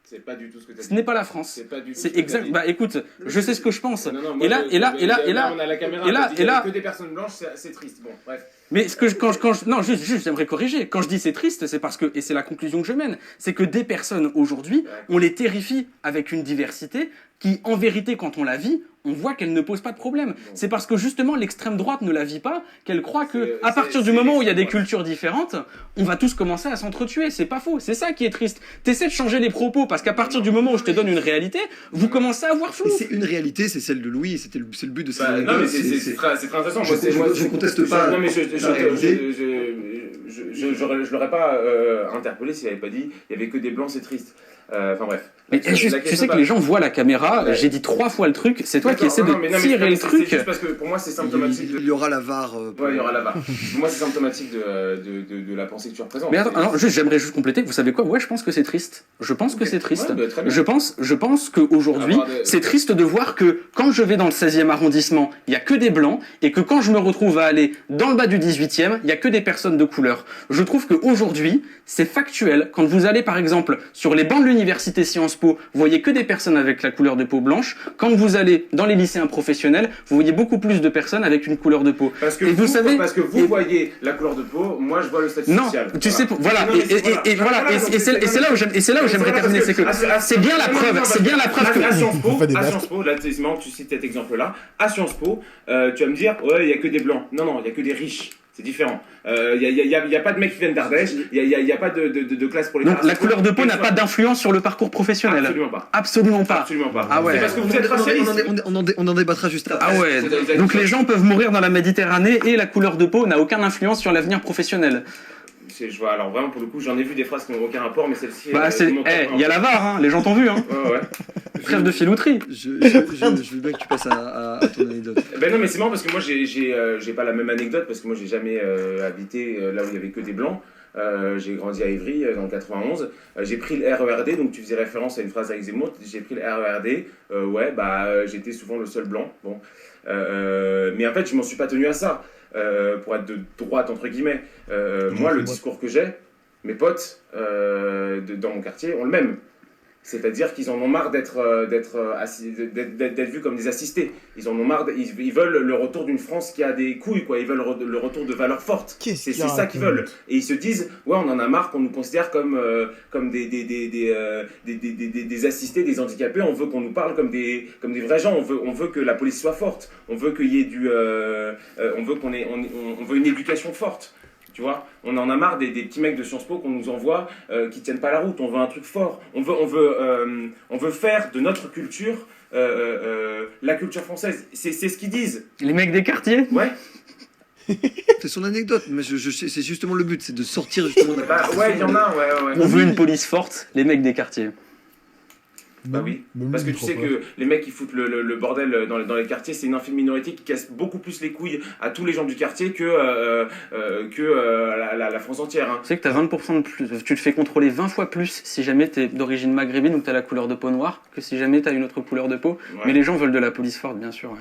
C'est pas du tout ce que tu as dit. Ce n'est pas la France. C'est pas du tout. C'est exact. Bah écoute, je sais ce que je pense. Non, et là, on a la caméra. Et là, que des personnes blanches, c'est triste. Bon, bref. Mais non, juste, j'aimerais corriger. Quand je dis c'est triste, c'est parce que, et c'est la conclusion que je mène, c'est que des personnes aujourd'hui, on les terrifie avec une diversité qui, en vérité, quand on la vit, on voit qu'elle ne pose pas de problème. C'est parce que justement l'extrême droite ne la vit pas qu'elle croit que à partir du moment où il y a des cultures différentes, on va tous commencer à s'entretuer. C'est pas faux. C'est ça qui est triste. T'essaies de changer les propos parce qu'à partir du moment où je te donne une réalité, vous commencez à voir flou. C'est une réalité, c'est celle de Louis. C'est le but de cette non mais c'est très intéressant. Je conteste pas. Non mais je l'aurais pas interpellé s'il avait pas dit il y avait que des blancs, c'est triste. Enfin bref. Mais tu sais que les gens voient la caméra, j'ai dit 3 fois le truc, c'est toi qui essaies de tirer le truc. C'est juste parce que pour moi c'est symptomatique. Il y aura la VAR. Ouais, il y aura la VAR. Pour moi c'est symptomatique de la pensée que tu représentes. Mais attends, alors, j'aimerais juste compléter, vous savez quoi? Ouais, je pense que c'est triste. Je pense que c'est triste. Ouais, je pense qu'aujourd'hui, c'est triste de voir que quand je vais dans le 16e arrondissement, il y a que des blancs, et que quand je me retrouve à aller dans le bas du 18e, il y a que des personnes de couleur. Je trouve qu'aujourd'hui, c'est factuel. Quand vous allez par exemple sur les bancs de l'université Sciences Po, vous voyez que des personnes avec la couleur de peau blanche. Quand vous allez dans les lycéens professionnels, vous voyez beaucoup plus de personnes avec une couleur de peau. Parce que vous voyez la couleur de peau, moi je vois le statut social. Non, tu sais, voilà. Et c'est là où j'aimerais terminer, c'est que c'est bien la preuve. C'est bien la preuve que à Sciences Po, là, tu cites cet exemple-là. À Sciences Po, tu vas me dire, ouais, il y a que des blancs. Non, il y a que des riches. C'est différent. Y a pas de mecs qui viennent d'Ardèche, y a pas de classe pour les Donc la couleur de peau n'a pas d'influence sur le parcours professionnel. Absolument pas. Absolument pas. Absolument pas. Ah ouais. C'est parce que vous êtes racialiste. On en débattra juste après. Ah ouais. Donc les gens peuvent mourir dans la Méditerranée et la couleur de peau n'a aucune influence sur l'avenir professionnel. Je vois, alors vraiment pour le coup j'en ai vu des phrases qui n'ont aucun rapport, mais celle-ci. Bah c'est, il y a la VAR, hein. Les gens t'ont vu, hein. Ouais. Trêve de filouterie. Je veux bien que tu passes à ton anecdote. Ben non, mais c'est marrant parce que moi j'ai pas la même anecdote parce que moi j'ai jamais habité là où il y avait que des blancs. J'ai grandi à Évry dans le 91. J'ai pris le RERD, donc tu faisais référence à une phrase avec Zemmour. J'ai pris le RERD. J'étais souvent le seul blanc. Bon, mais en fait je m'en suis pas tenu à ça. Pour être de droite entre guillemets. Moi le discours que j'ai, mes potes dans mon quartier ont le même. C'est-à-dire qu'ils en ont marre d'être vus comme des assistés. Ils en ont marre, ils veulent le retour d'une France qui a des couilles, quoi. Ils veulent le retour de valeurs fortes. C'est ça qu'ils veulent. Et ils se disent, ouais, on en a marre qu'on nous considère comme des assistés, des handicapés. On veut qu'on nous parle comme des vrais gens. On veut que la police soit forte. On veut qu'il y ait on veut une éducation forte. Tu vois, on en a marre des petits mecs de Sciences Po qu'on nous envoie qui tiennent pas la route. On veut un truc fort. On veut faire de notre culture la culture française. C'est ce qu'ils disent. Les mecs des quartiers. Ouais. C'est son anecdote, mais c'est justement le but, c'est de sortir justement de la ouais, il y en a, ouais. On veut une police forte, les mecs des quartiers. Bah oui, parce que tu sais que les mecs qui foutent le bordel dans les quartiers, c'est une infime minorité qui casse beaucoup plus les couilles à tous les gens du quartier que la France entière. Hein. Tu sais que t'as 20% de plus, tu te fais contrôler 20 fois plus si jamais t'es d'origine maghrébine ou que t'as la couleur de peau noire que si jamais t'as une autre couleur de peau. Ouais. Mais les gens veulent de la police forte, bien sûr. Ouais.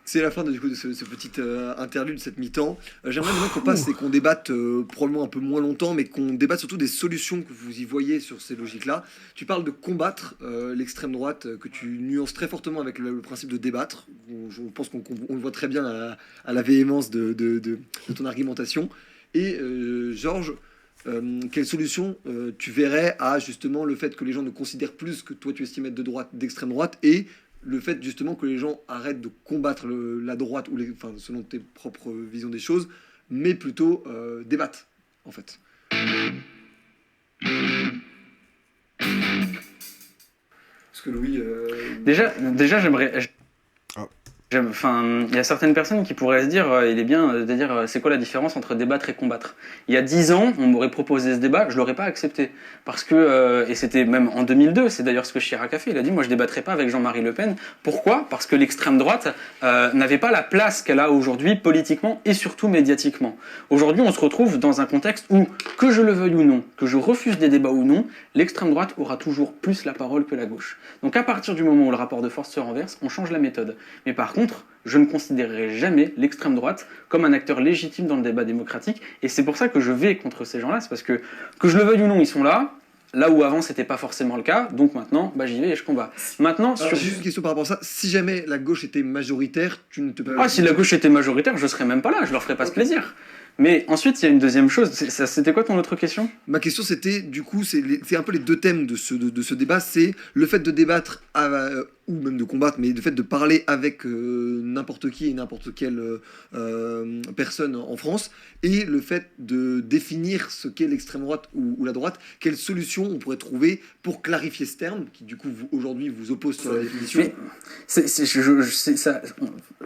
C'est la fin de ce petit interlude, cette mi-temps. J'aimerais maintenant qu'on passe et qu'on débatte probablement un peu moins longtemps, mais qu'on débatte surtout des solutions que vous y voyez sur ces logiques-là. Tu parles de combattre l'extrême droite, que tu nuances très fortement avec le principe de débattre. Je pense qu'on le voit très bien à la véhémence de ton argumentation. Et Georges, quelle solution tu verrais à justement le fait que les gens ne considèrent plus que toi tu estimes être de droite, d'extrême droite, et le fait justement que les gens arrêtent de combattre la droite, ou selon tes propres visions des choses, mais plutôt débattent, en fait. Parce que Louis... Déjà j'aimerais... Enfin, il y a certaines personnes qui pourraient se dire, il est bien de dire, c'est quoi la différence entre débattre et combattre. Il y a 10 ans, on m'aurait proposé ce débat, je l'aurais pas accepté. Parce que, et c'était même en 2002, c'est d'ailleurs ce que Chirac a fait, il a dit, moi je débattrai pas avec Jean-Marie Le Pen. Pourquoi ? Parce que l'extrême droite n'avait pas la place qu'elle a aujourd'hui politiquement et surtout médiatiquement. Aujourd'hui, on se retrouve dans un contexte où, que je le veuille ou non, que je refuse des débats ou non, l'extrême droite aura toujours plus la parole que la gauche. Donc à partir du moment où le rapport de force se renverse, on change la méthode. Mais par contre, je ne considérerai jamais l'extrême droite comme un acteur légitime dans le débat démocratique, et c'est pour ça que je vais contre ces gens-là, c'est parce que je le veuille ou non, ils sont là où avant c'était pas forcément le cas, donc maintenant j'y vais et je combats. Maintenant, j'ai juste une question par rapport à ça, si jamais la gauche était majoritaire, tu ne te... si la gauche était majoritaire, je serais même pas là, je leur ferais pas ce plaisir. Mais ensuite, il y a une deuxième chose. C'était quoi ton autre question ? Ma question, c'était, du coup, c'est un peu les deux thèmes de ce débat. C'est le fait de débattre, ou même de combattre, mais le fait de parler avec n'importe qui et n'importe quelle personne en France, et le fait de définir ce qu'est l'extrême droite ou la droite. Quelle solution on pourrait trouver pour clarifier ce terme, qui du coup, aujourd'hui, vous oppose sur la définition. Mais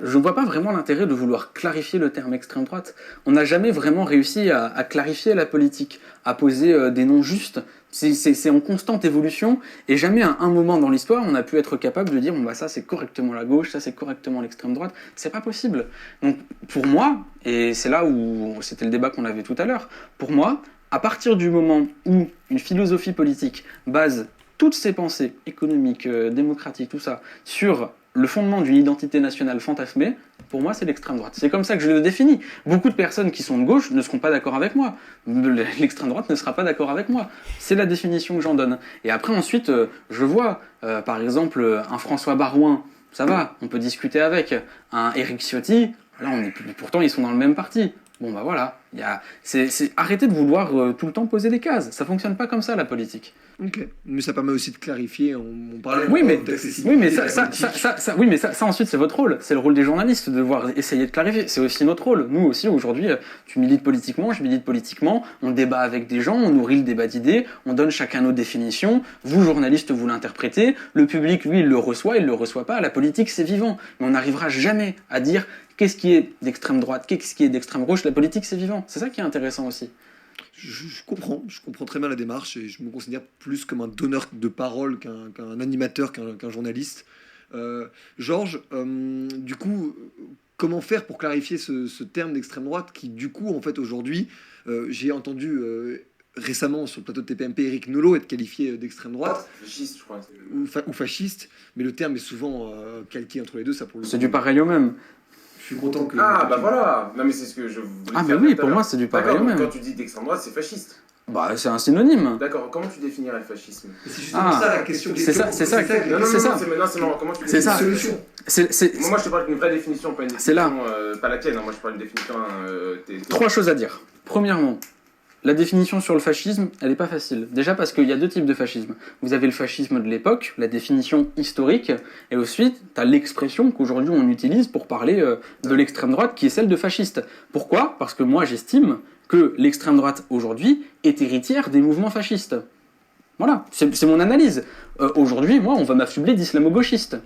je vois pas vraiment l'intérêt de vouloir clarifier le terme extrême droite. On n'a jamais vraiment réussi à clarifier la politique, à poser des noms justes. C'est en constante évolution, et jamais à un moment dans l'histoire on a pu être capable de dire bon bah ça c'est correctement la gauche, ça c'est correctement l'extrême droite. C'est pas possible. Donc pour moi, et c'est là où c'était le débat qu'on avait tout à l'heure, pour moi, à partir du moment où une philosophie politique base toutes ses pensées économiques, démocratiques, tout ça, sur le fondement d'une identité nationale fantasmée, pour moi, c'est l'extrême droite. C'est comme ça que je le définis. Beaucoup de personnes qui sont de gauche ne seront pas d'accord avec moi. L'extrême droite ne sera pas d'accord avec moi. C'est la définition que j'en donne. Et après, ensuite, je vois, par exemple, un François Barouin, ça va, on peut discuter avec. Un Éric Ciotti, là, pourtant, ils sont dans le même parti. Bon, bah voilà. Arrêtez de vouloir tout le temps poser des cases. Ça fonctionne pas comme ça, la politique. Ok, mais ça permet aussi de clarifier. On parlait Oui, mais d'accessibilité ça, ensuite, c'est votre rôle. C'est le rôle des journalistes de devoir essayer de clarifier. C'est aussi notre rôle. Nous aussi, aujourd'hui, tu milites politiquement, je milite politiquement. On débat avec des gens, on nourrit le débat d'idées, on donne chacun nos définitions. Vous, journalistes, vous l'interprétez. Le public, lui, il le reçoit pas. La politique, c'est vivant. Mais on n'arrivera jamais à dire qu'est-ce qui est d'extrême droite, qu'est-ce qui est d'extrême gauche. La politique, c'est vivant. C'est ça qui est intéressant aussi. Je comprends très bien la démarche et je me considère plus comme un donneur de parole qu'un animateur, qu'un journaliste. Georges, du coup, comment faire pour clarifier ce terme d'extrême droite qui, du coup, en fait, aujourd'hui, j'ai entendu récemment sur le plateau de TPMP Éric Nolot être qualifié d'extrême droite. Fasciste, je crois. Ou fasciste, mais le terme est souvent calqué entre les deux. Ça, pour le C'est du pareil au même. Je suis content que... Ah, bah voilà. Non, mais c'est ce que je voulais Ah, mais faire oui, tout à pour l'heure. moi, c'est du pareil au D'accord, même. quand tu dis d'extrême droite, c'est fasciste. Bah, c'est un synonyme. D'accord, comment tu définirais le fascisme? C'est justement ça la question. C'est ça. Non, C'est ça. c'est marrant. Comment tu C'est ça. définis C'est Moi, je te parle d'une vraie définition, pas une C'est là. définition, pas la tienne. Hein. Moi, je parle d'une définition. Trois choses à dire. Premièrement, la définition sur le fascisme, elle n'est pas facile. Déjà parce qu'il y a deux types de fascisme. Vous avez le fascisme de l'époque, la définition historique, et ensuite, tu as l'expression qu'aujourd'hui on utilise pour parler de l'extrême droite, qui est celle de fasciste. Pourquoi? Parce que moi, j'estime que l'extrême droite, aujourd'hui, est héritière des mouvements fascistes. Voilà, c'est mon analyse. Aujourd'hui, moi, on va m'affubler d'islamo-gauchiste.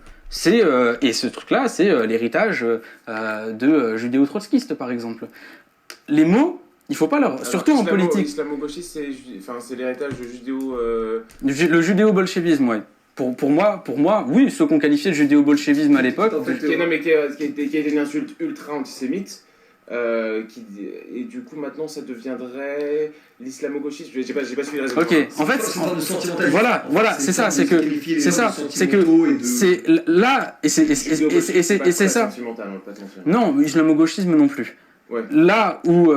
Et ce truc-là, c'est l'héritage de judéo-trotskistes, par exemple. Les mots... Il faut pas leur... Alors, surtout en politique. L'islamo-gauchiste, c'est l'héritage de judéo... Le judéo-bolchevisme, ouais. Pour moi, oui, ceux qu'on qualifiait de judéo-bolchevisme à l'époque... qui a été une insulte ultra antisémite, et du coup, maintenant, ça deviendrait l'islamo-gauchisme. J'ai pas suivi le résultat. Ok, en fait, voilà, c'est ça, c'est là, et c'est ça. Non, islamo-gauchisme non plus. Ouais. Là où,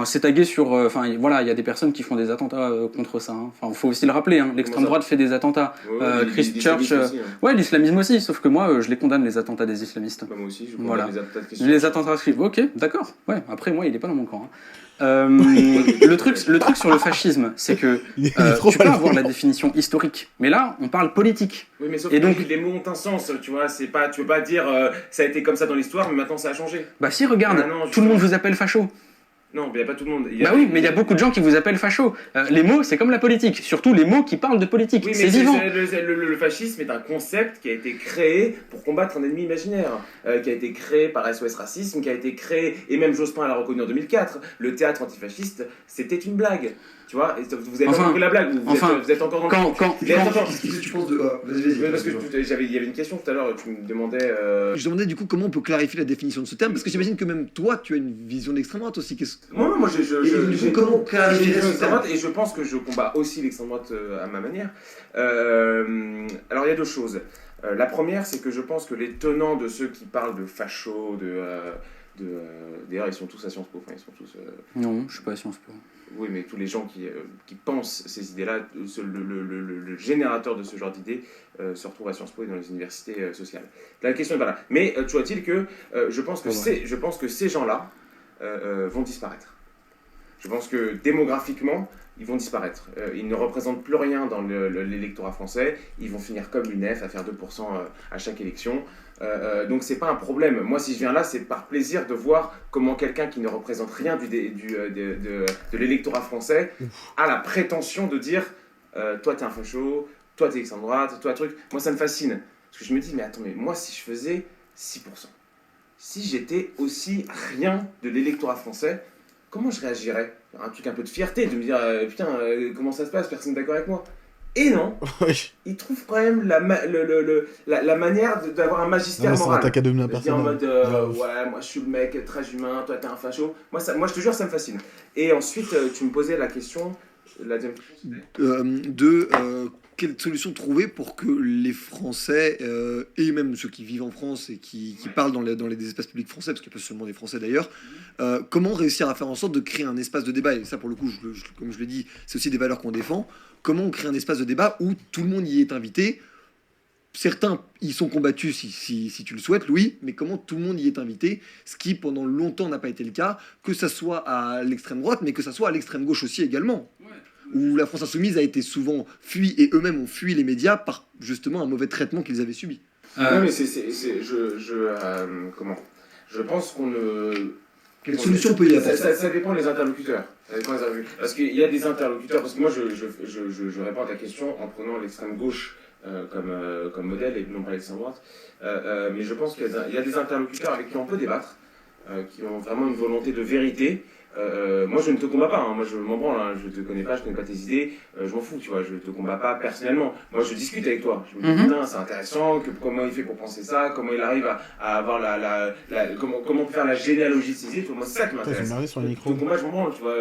c'est tagué sur, voilà, il y a des personnes qui font des attentats contre ça. Enfin, faut aussi le rappeler. Hein, l'extrême droite fait des attentats. Christchurch, ouais, l'islamisme aussi. Sauf que moi, je les condamne les attentats des islamistes. Bah, moi aussi, je voilà. condamne les attentats de Christchurch. Les attentats de ok, d'accord. Ouais. Après, moi, il est pas dans mon camp. Hein. Le truc sur le fascisme, c'est que tu peux avoir la définition historique, mais là, on parle politique. Oui, mais sauf et que donc, les mots ont un sens, tu vois. Tu peux pas dire ça a été comme ça dans l'histoire, mais maintenant ça a changé. Bah si, regarde, tout le monde vous appelle facho. Non, mais il n'y a pas tout le monde. Bah oui, mais il y a beaucoup de gens qui vous appellent facho. Les mots, c'est comme la politique, surtout les mots qui parlent de politique. Oui, c'est vivant. Le fascisme est un concept qui a été créé pour combattre un ennemi imaginaire, qui a été créé par SOS Racisme, qui a été créé, et même Jospin l'a reconnu en 2004. Le théâtre antifasciste, c'était une blague. Tu vois, vous avez pas compris la blague, vous êtes encore dans le... Qu'est-ce que tu penses de... Vas-y. Parce que il y avait une question tout à l'heure, tu me demandais... Je demandais du coup comment on peut clarifier la définition de ce terme, parce que j'imagine que même toi, tu as une vision d'extrême droite aussi. Moi, j'ai comment clarifier l'extrême droite, et je pense que je combats aussi l'extrême droite à ma manière. Alors, il y a deux choses. La première, c'est que je pense que les tenants de ceux qui parlent de fachos, d'ailleurs, ils sont tous à Sciences Po. Enfin, ils sont tous... Non, je suis pas à Sciences Po. Oui, mais tous les gens qui pensent ces idées-là, le générateur de ce genre d'idées se retrouve à Sciences Po et dans les universités sociales. La question est pas là. Mais tu vois-t-il que je pense que ces gens-là vont disparaître. Je pense que démographiquement, ils vont disparaître. Ils ne représentent plus rien dans l'électorat français. Ils vont finir comme l'UNEF à faire 2% à chaque élection. Donc c'est pas un problème. Moi, si je viens là, c'est par plaisir de voir comment quelqu'un qui ne représente rien de l'électorat français a la prétention de dire toi t'es un facho, toi t'es extrême droite, toi truc. Moi ça me fascine. Parce que je me dis, mais attends, mais moi si je faisais 6%, si j'étais aussi rien de l'électorat français, comment je réagirais? Un truc un peu de fierté, de me dire putain, comment ça se passe, personne n'est d'accord avec moi. Et non, il trouve quand même la manière d'avoir un magistère moral. Je dis en mode ouais, moi je suis le mec très humain, toi t'es un facho. Moi je te jure, ça me fascine. Et ensuite, tu me posais la question, la deuxième question quelle solution trouver pour que les Français, et même ceux qui vivent en France et qui parlent dans les espaces publics français, parce qu'il n'y a pas seulement des Français d'ailleurs, comment réussir à faire en sorte de créer un espace de débat? Et ça, pour le coup, comme je l'ai dit, c'est aussi des valeurs qu'on défend. Comment on crée un espace de débat où tout le monde y est invité, certains y sont combattus si tu le souhaites, Louis, mais comment tout le monde y est invité, ce qui pendant longtemps n'a pas été le cas, que ça soit à l'extrême droite, mais que ça soit à l'extrême gauche aussi également. Où la France Insoumise a été souvent fuie, et eux-mêmes ont fui les médias par justement un mauvais traitement qu'ils avaient subi. Non, mais comment je pense qu'on ne... Quelle solution peut y avoir ça dépend des interlocuteurs. Parce qu'il y a des interlocuteurs, parce que moi je réponds à ta question en prenant l'extrême gauche comme modèle et non pas l'extrême droite. Mais je pense qu'il y a des interlocuteurs avec qui on peut débattre, qui ont vraiment une volonté de vérité. Moi je ne te combats pas, hein. Moi je m'en branle, hein. Je te connais pas, je connais pas tes idées, je m'en fous, tu vois, je te combats pas personnellement. Moi je discute avec toi, je me dis putain c'est intéressant, comment il fait pour penser ça, comment il arrive à avoir comment faire la généalogie de ses idées, moi c'est ça qui m'intéresse. Sur le micro. Le combat je m'en branle, tu vois.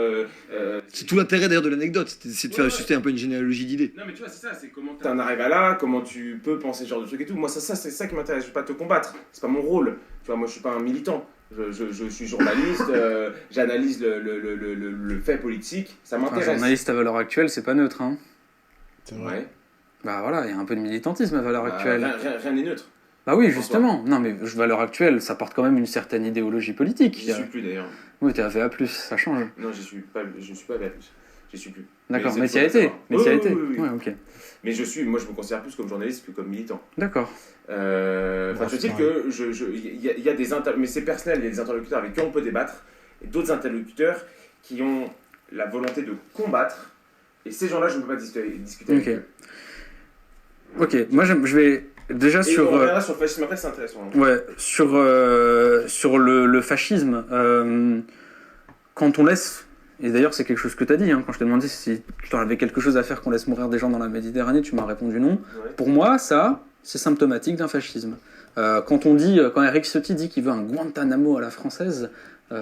C'est tout l'intérêt d'ailleurs de l'anecdote, c'est de faire juste un peu une généalogie d'idées. Non mais tu vois c'est ça, c'est comment tu en arrives à là, comment tu peux penser ce genre de truc et tout. Moi c'est ça qui m'intéresse, je vais pas te combattre, c'est pas mon rôle, tu vois, moi je suis pas un militant. Je suis journaliste, j'analyse le fait politique, ça m'intéresse. Un journaliste à valeur actuelle, c'est pas neutre, hein. C'est vrai. Ouais. Bah voilà, il y a un peu de militantisme à valeur actuelle. Rien n'est neutre. Bah oui, justement. Non, mais valeur actuelle, ça porte quand même une certaine idéologie politique. J'y suis plus d'ailleurs. Oui, t'es à VA+, ça change. Non, je suis pas VA+. J'y suis plus. D'accord, mais t'y as été. Oui. Ouais, ok. Mais moi je me considère plus comme journaliste que comme militant. D'accord. Je dis que il y a des mais c'est personnel, il y a des interlocuteurs avec qui on peut débattre, et d'autres interlocuteurs qui ont la volonté de combattre, et ces gens-là, je ne peux pas discuter avec eux. Ok, moi je vais déjà et on verra sur le fascisme après, c'est intéressant. Ouais, sur le fascisme, quand on laisse... Et d'ailleurs, c'est quelque chose que tu as dit, hein, quand je t'ai demandé si tu avais quelque chose à faire qu'on laisse mourir des gens dans la Méditerranée, tu m'as répondu non. Ouais. Pour moi, ça, c'est symptomatique d'un fascisme. Quand Eric Ciotti dit qu'il veut un Guantanamo à la française,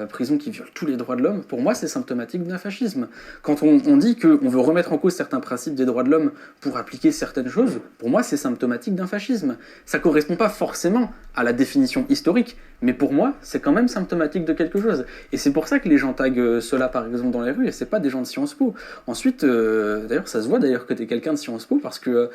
prison qui viole tous les droits de l'homme, pour moi, c'est symptomatique d'un fascisme. Quand on dit qu'on veut remettre en cause certains principes des droits de l'homme pour appliquer certaines choses, pour moi, c'est symptomatique d'un fascisme. Ça ne correspond pas forcément à la définition historique, mais pour moi, c'est quand même symptomatique de quelque chose. Et c'est pour ça que les gens taguent cela, par exemple, dans les rues, et c'est pas des gens de Sciences Po. Ensuite, d'ailleurs, ça se voit d'ailleurs que tu es quelqu'un de Sciences Po, parce que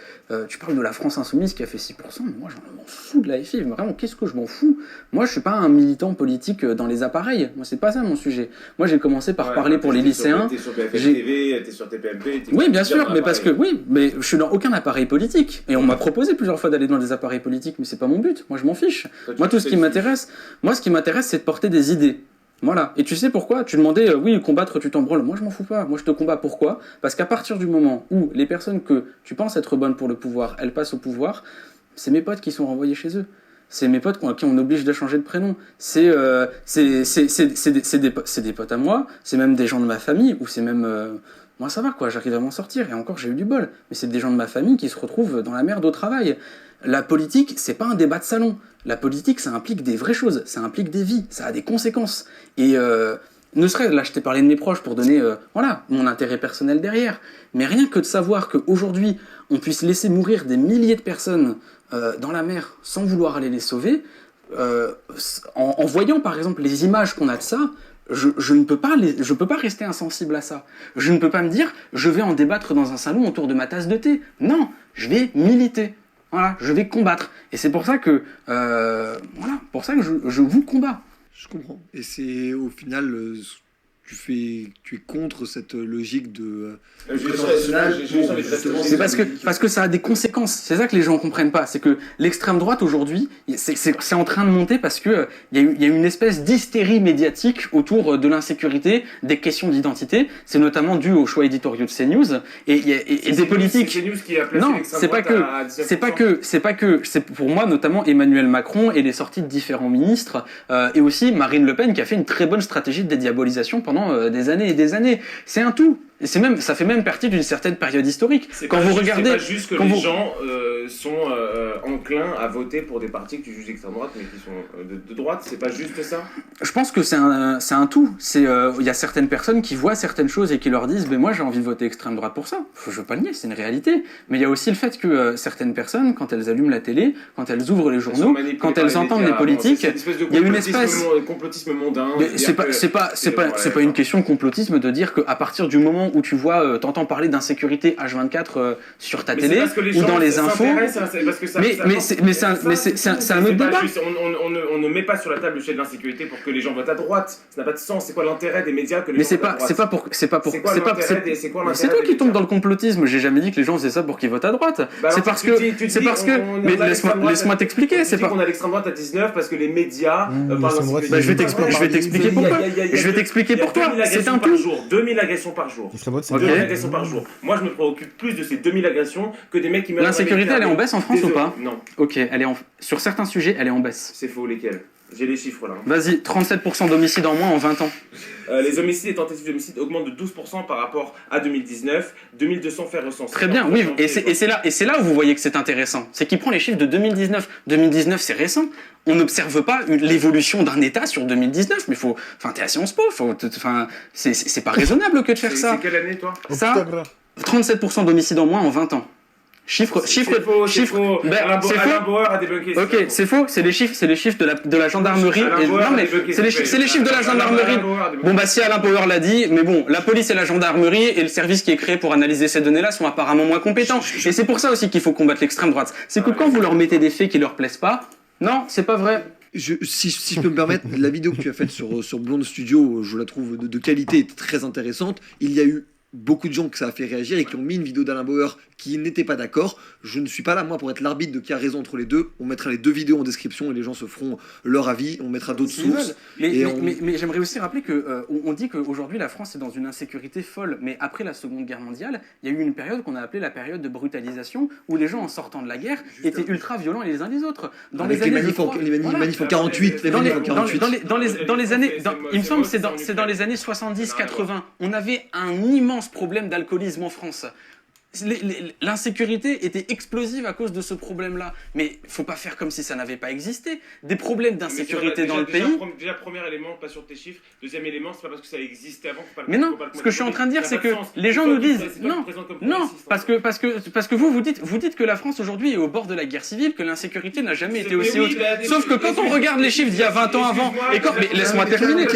tu parles de la France Insoumise qui a fait 6%, mais moi, j'en m'en fous de la FI. Vraiment, qu'est-ce que je m'en fous? Moi, je suis pas un militant politique dans les appareils. Moi, c'est pas ça mon sujet. Moi, j'ai commencé par parler pour les lycéens. T'es sur BFM TV, t'es sur TPMP. Oui, bien sûr, mais parce que mais je suis dans aucun appareil politique. Et on m'a proposé plusieurs fois d'aller dans des appareils politiques, mais c'est pas mon but. Moi, je m'en fiche. Moi, tout ce qui m'intéresse, c'est de porter des idées. Voilà. Et tu sais pourquoi? Tu demandais, oui, combattre, tu t'en branles. Moi, je m'en fous pas. Moi, je te combats. Pourquoi? Parce qu'à partir du moment où les personnes que tu penses être bonnes pour le pouvoir, elles passent au pouvoir, c'est mes potes qui sont renvoyés chez eux. C'est mes potes à qui on oblige de changer de prénom. C'est des potes à moi, c'est même des gens de ma famille, ou c'est même... moi ça va quoi, j'arrive à m'en sortir, et encore j'ai eu du bol. Mais c'est des gens de ma famille qui se retrouvent dans la merde au travail. La politique, c'est pas un débat de salon. La politique, ça implique des vraies choses, ça implique des vies, ça a des conséquences. Et ne serait là, je t'ai parlé de mes proches pour donner mon intérêt personnel derrière. Mais rien que de savoir qu'aujourd'hui, on puisse laisser mourir des milliers de personnes dans la mer sans vouloir aller les sauver, en voyant par exemple les images qu'on a de ça, je ne peux pas rester insensible à ça. Je ne peux pas me dire je vais en débattre dans un salon autour de ma tasse de thé. Non, je vais militer. Voilà, je vais combattre. Et c'est pour ça que je vous combats. Je comprends. Et c'est au final tu es contre cette logique de c'est parce que ça a des conséquences. C'est ça que les gens comprennent pas. C'est que l'extrême droite aujourd'hui, c'est en train de monter parce que il y a une espèce d'hystérie médiatique autour de l'insécurité, des questions d'identité. C'est notamment dû aux choix éditoriaux de CNews et des politiques. C'est CNews qui a placé non, c'est pas que. C'est pour moi notamment Emmanuel Macron et les sorties de différents ministres et aussi Marine Le Pen qui a fait une très bonne stratégie de dédiabolisation pendant des années et des années. C'est un tout. Et ça fait même partie d'une certaine période historique. Quand vous regardez, c'est pas juste que les gens sont enclins à voter pour des partis que tu juges d'extrême droite, mais qui sont de droite. C'est pas juste ça. Je pense que c'est un tout. Il y a certaines personnes qui voient certaines choses et qui leur disent, mais moi j'ai envie de voter extrême droite pour ça. Je veux pas le nier, c'est une réalité. Mais il y a aussi le fait que certaines personnes, quand elles allument la télé, quand elles ouvrent les journaux, quand elles entendent les politiques, il y a une espèce complotisme mondain. C'est pas une question de complotisme de dire qu'à partir du moment moment où tu vois, t'entends parler d'insécurité H24 sur ta Mais télé c'est parce que les ou gens dans les infos. s'intéressent, parce que ça- ça- Mais c'est un autre pas débat. juste- on ne met pas sur la table le sujet de l'insécurité pour que les gens votent à droite. Ça n'a pas de sens. C'est quoi l'intérêt des médias que les Mais gens c'est votent à pas, droite? c'est pas pour, c'est pas pour, C'est quoi c'est pas, l'intérêt c'est- des- c'est quoi mais c'est l'intérêt toi qui des tombes médias? dans le complotisme. J'ai jamais dit que les gens faisaient ça pour qu'ils votent à droite. Bah C'est alors, parce tu que, dis- tu c'est dis, parce que, on mais a l'extrême droite, laisse-moi t'expliquer. tu C'est dis pas. qu'on a l'extrême droite à 19 parce que les médias parlent l'extrême droite, d'insécurité. Bah, je vais t'expliquer t'expliquer pourquoi. Je vais t'expliquer pourquoi. C'est un tout. 2000 agressions par jour. L'extrême droite, c'est 2000 Ok. agressions par jour. Moi, je me préoccupe plus de ces 2000 agressions que des mecs qui meurent. L'insécurité, elle est en baisse en France ou pas? Non, Ok, sur certains sujets, elle est en baisse. c'est faux, lesquels? J'ai les chiffres là. Vas-y, 37% d'homicides en moins en 20 ans. Les homicides et tentatives d'homicide augmentent de 12% par rapport à 2019. 2200 faits recensés. Très bien, oui, et c'est là où vous voyez que c'est intéressant. C'est qu'il prend les chiffres de 2019. 2019, c'est récent. On n'observe pas l'évolution d'un État sur 2019, mais t'es à Sciences Po, c'est pas raisonnable que de faire ça. C'est quelle année, toi? Ça, 37% d'homicides en moins en 20 ans. Chiffre. C'est faux. Ben, Alain c'est Alain faux. Bauer a débunké. Ok, c'est faux, c'est les chiffres de la gendarmerie. Alain Bauer Non, a mais débunké, c'est les chiffres de la gendarmerie. Alain Bauer a débunké. Bon, bah, si Alain Power l'a dit, mais bon, la police et la gendarmerie et le service qui est créé pour analyser ces données-là sont apparemment moins compétents. Et c'est pour ça aussi qu'il faut combattre l'extrême droite. C'est que quand vous leur mettez des faits qui leur plaisent pas, non, c'est pas vrai. Si je peux me permettre, la vidéo que tu as faite sur Blonde Studio, je la trouve de qualité et très intéressante. Il y a eu beaucoup de gens que ça a fait réagir et qui ont mis une vidéo d'Alain Bauer qui n'étaient pas d'accord. Je ne suis pas là, moi, pour être l'arbitre de qui a raison entre les deux. On mettra les deux vidéos en description et les gens se feront leur avis. On mettra d'autres sources. Mais j'aimerais aussi rappeler que on dit qu'aujourd'hui la France est dans une insécurité folle. Mais après la Seconde Guerre mondiale, il y a eu une période qu'on a appelée la période de brutalisation où les gens en sortant de la guerre étaient ultra violents les uns les autres. Dans Avec les années les manifs en 48, les manifs en 48. dans les années, il me semble que c'est dans les années 70-80, on avait un immense problème d'alcoolisme en France. L'insécurité était explosive à cause de ce problème-là. Mais faut pas faire comme si ça n'avait pas existé. Des problèmes d'insécurité dans le pays. Déjà, premier élément, pas sur tes chiffres. Deuxième élément, c'est pas parce que ça existait avant. Mais non, ce que je suis en train de dire, c'est que les gens nous disent non, parce que vous dites que la France aujourd'hui est au bord de la guerre civile, que l'insécurité n'a jamais été aussi haute. Sauf que quand on regarde les chiffres d'il y a 20 ans avant, et quand, mais laisse-moi terminer.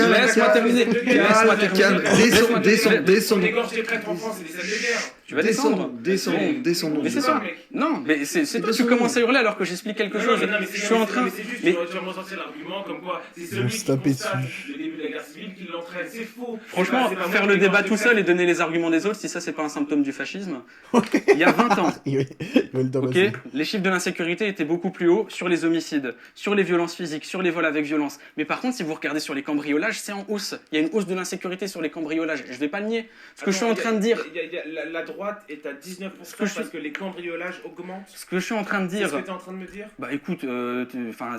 Descendons. Les gorges des prêtres en France, c'est des salles de guerre. Tu vas descendre. Descendons. Mais c'est ça. Non, mais c'est toi qui commences à hurler alors que j'explique quelque chose. Je suis en train. Mais c'est juste, tu vas me ressortir l'argument comme quoi c'est celui qui taper constate dessus. le début de la guerre civile qui l'entraîne. C'est faux. Franchement, C'est pas faire moi le qui débat pense tout que seul et donner les arguments des autres, si ça c'est pas un symptôme du fascisme. Il y a 20 ans, Il va le ok, tabasser. les chiffres de l'insécurité étaient beaucoup plus hauts sur les homicides, sur les violences physiques, sur les vols avec violence. Mais par contre, si vous regardez sur les cambriolages, c'est en hausse. Il y a une hausse de l'insécurité sur les cambriolages. Je vais pas le nier. Ce que je suis en train de dire. La droite est à 19% parce que les cambriolages augmentent. Ce que je suis en train de C'est dire. ce que tu es en train de me dire. Bah écoute,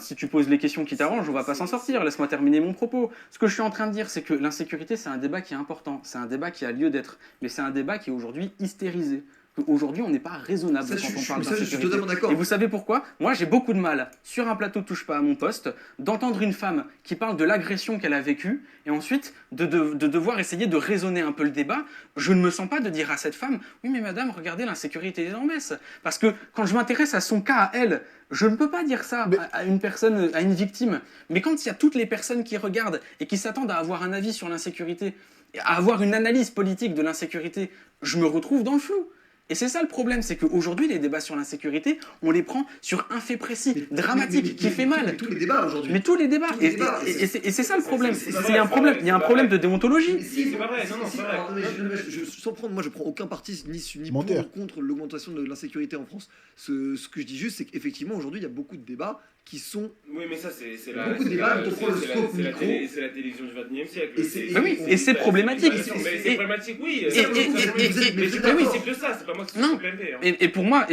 si tu poses les questions qui t'arrangent, on va pas s'en sortir. Laisse-moi terminer mon propos. Ce que je suis en train de dire, c'est que l'insécurité, c'est un débat qui est important. C'est un débat qui a lieu d'être. Mais c'est un débat qui est aujourd'hui hystérisé. Aujourd'hui, on n'est pas raisonnable quand on parle Je suis d'insécurité. totalement d'accord. Et vous savez pourquoi? Moi, j'ai beaucoup de mal, sur un plateau Touche pas à mon poste, d'entendre une femme qui parle de l'agression qu'elle a vécue, et ensuite de devoir essayer de raisonner un peu le débat. Je ne me sens pas de dire à cette femme, oui mais madame, regardez, l'insécurité est en baisse. Parce que quand je m'intéresse à son cas, à elle, je ne peux pas dire ça à une personne, à une victime. Mais quand il y a toutes les personnes qui regardent et qui s'attendent à avoir un avis sur l'insécurité, à avoir une analyse politique de l'insécurité, je me retrouve dans le flou. Et c'est ça le problème, c'est qu'aujourd'hui, les débats sur l'insécurité, on les prend sur un fait précis, dramatique, qui fait mal. Tous les débats aujourd'hui. Mais tous les débats. Et c'est ça le problème. Il y a un problème de déontologie. C'est pas vrai, non, c'est vrai. Sans prendre, moi je prends aucun parti ni pour Menteur. ou contre l'augmentation de l'insécurité en France. Ce que je dis juste, c'est qu'effectivement aujourd'hui il y a beaucoup de débats qui sont. Oui, mais ça, c'est Beaucoup de débats, on prend le scope micro. c'est la télévision du 21e siècle. Oui, et c'est problématique. Mais c'est problématique, oui. Et- Mais c'est pas d'accord. oui, c'est que ça, c'est pas moi qui suis Non. plein. Et pour moi,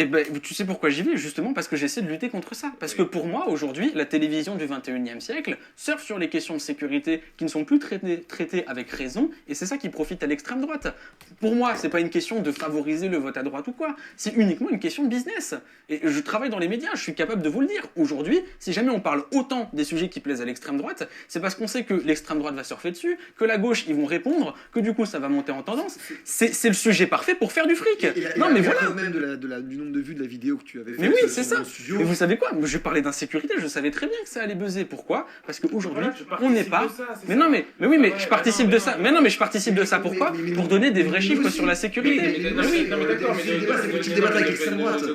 tu sais pourquoi j'y vais? Justement parce que j'essaie de lutter contre ça. Parce que pour moi, aujourd'hui, la télévision du 21e siècle surfe sur les questions de sécurité qui ne sont plus traitées avec raison, et c'est ça qui profite à l'extrême droite. Pour moi, c'est pas une question de favoriser le vote à droite ou quoi, c'est uniquement une question de business. Et je travaille dans les médias, je suis capable de vous le dire. Aujourd'hui, si jamais on parle autant des sujets qui plaisent à l'extrême droite, c'est parce qu'on sait que l'extrême droite va surfer dessus, que la gauche, ils vont répondre, que du coup, ça va monter en tendance. C'est le sujet parfait pour faire du fric. Non, mais voilà. Même du nombre de vues de la vidéo que tu avais fait. Mais oui, c'est ça. Studio. Et vous savez quoi? Je parlais d'insécurité, je savais très bien que ça allait buzzer. Pourquoi? Parce qu'aujourd'hui, Voilà, on n'est pas. Mais non, mais oui, mais je participe de ça. Mais non, mais je participe de ça. Pourquoi? Pour donner des vrais chiffres sur la sécurité. Non, mais d'accord, mais ne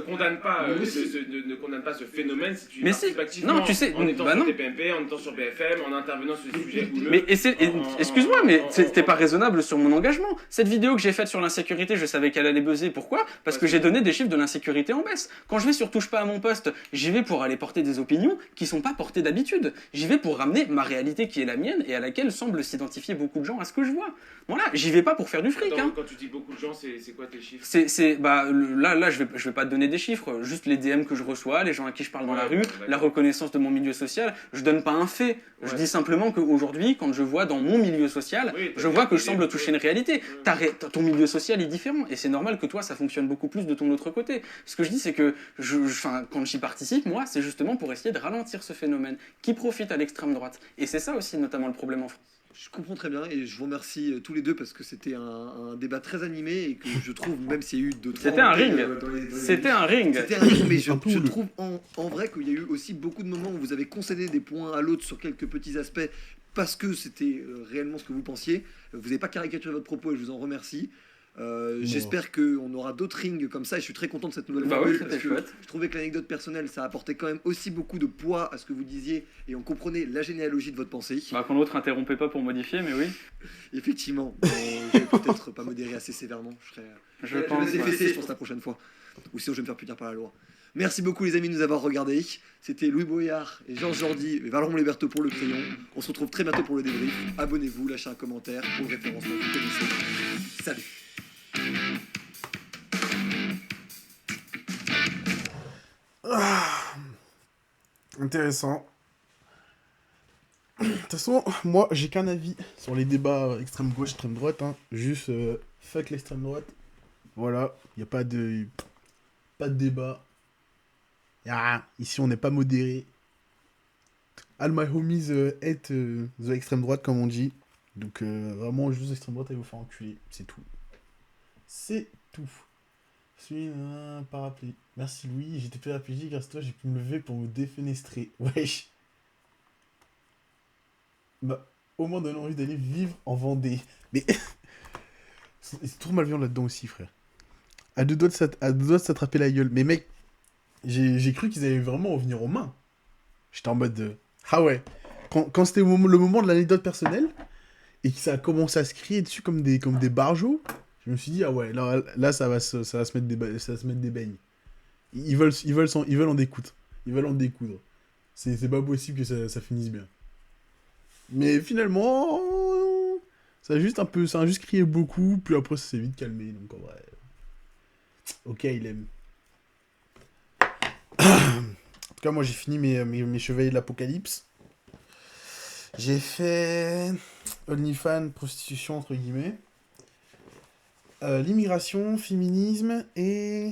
ne condamne pas ce phénomène si tu Mais si. participes activement Non, tu sais. en étant Bah sur non. TPMP, en étant sur BFM, en intervenant sur des sujets houleux. Mais excuse-moi, mais t'es pas raisonnable sur mon engagement. Cette vidéo que j'ai faite sur l'insécurité, je savais qu'elle allait buzzer. Pourquoi? Parce que j'ai donné des chiffres de l'insécurité en baisse. Quand je vais sur Touche pas à mon poste, j'y vais pour aller porter des opinions qui sont pas portées d'habitude. J'y vais pour ramener ma réalité qui est la mienne et à laquelle semblent s'identifier beaucoup de gens à ce que je vois. Voilà, j'y vais pas pour faire du fric. Attends, Hein. quand tu dis beaucoup de gens, c'est quoi tes chiffres? Là, je vais pas te donner des chiffres, juste les DM que je reçois, les gens à qui je parle dans la rue, la reconnaissance de mon milieu social. Je donne pas un fait. Je dis simplement qu'aujourd'hui, quand je vois dans mon milieu social, je vois que je semble toucher une réalité. Ton milieu social est différent et c'est normal que toi, ça fonctionne beaucoup plus de ton autre côté. Ce que je dis, c'est que quand j'y participe, moi, c'est justement pour essayer de ralentir ce phénomène qui profite à l'extrême droite. Et c'est ça aussi, notamment, le problème en France. Je comprends très bien et je vous remercie tous les deux parce que c'était un débat très animé et que je trouve, même s'il y a eu deux, trois... C'était un ring. C'était un ring. C'était un ring, mais je trouve en vrai qu'il y a eu aussi beaucoup de moments où vous avez concédé des points à l'autre sur quelques petits aspects parce que c'était réellement ce que vous pensiez. Vous n'avez pas caricaturé votre propos et je vous en remercie. J'espère qu'on aura d'autres rings comme ça et je suis très content de cette nouvelle formule parce que je trouvais que l'anecdote personnelle ça apportait quand même aussi beaucoup de poids à ce que vous disiez et on comprenait la généalogie de votre pensée. Quand l'autre interrompait pas pour modifier, mais oui. Effectivement, je vais peut-être pas modérer assez sévèrement. Je vais fesser, je pense, la prochaine fois. Ou sinon je vais me faire punir par la loi. Merci beaucoup les amis de nous avoir regardés. C'était Louis Boyard et Georges Jordi et Valorant Liberto pour le crayon. On se retrouve très bientôt pour le débrief. Abonnez-vous, lâchez un commentaire pour le référencement, vous connaissez. Salut. Intéressant. De toute façon, moi, j'ai qu'un avis sur les débats extrême gauche, extrême droite. Hein. Juste, fuck l'extrême droite. Voilà, il n'y a pas de débat. Ici, on n'est pas modéré. All my homies hate the extrême droite, comme on dit. Donc, vraiment, juste l'extrême droite, elle vous faire enculer. C'est tout. C'est tout. Je suis un parapluie. Merci Louis, j'étais paraplégique, grâce à toi, j'ai pu me lever pour me défenestrer. Wesh. Bah, au moins donner envie d'aller vivre en Vendée. Mais c'est trop malveillant là-dedans aussi, frère. À deux doigts de s'attraper la gueule. Mais mec, j'ai cru qu'ils allaient vraiment en venir aux mains. J'étais en mode de... Ah ouais. Quand c'était le moment de l'anecdote personnelle, et que ça a commencé à se crier dessus comme des barjots, je me suis dit, ah ouais, là ça va se mettre des beignes. Ils veulent en découdre. Ils veulent en découdre. C'est pas possible que ça finisse bien. Mais finalement, ça a juste crié beaucoup, puis après ça s'est vite calmé, donc en vrai... Ok, il aime. En tout cas, moi j'ai fini mes chevaliers de l'apocalypse. J'ai fait OnlyFans, prostitution entre guillemets. L'immigration, féminisme et...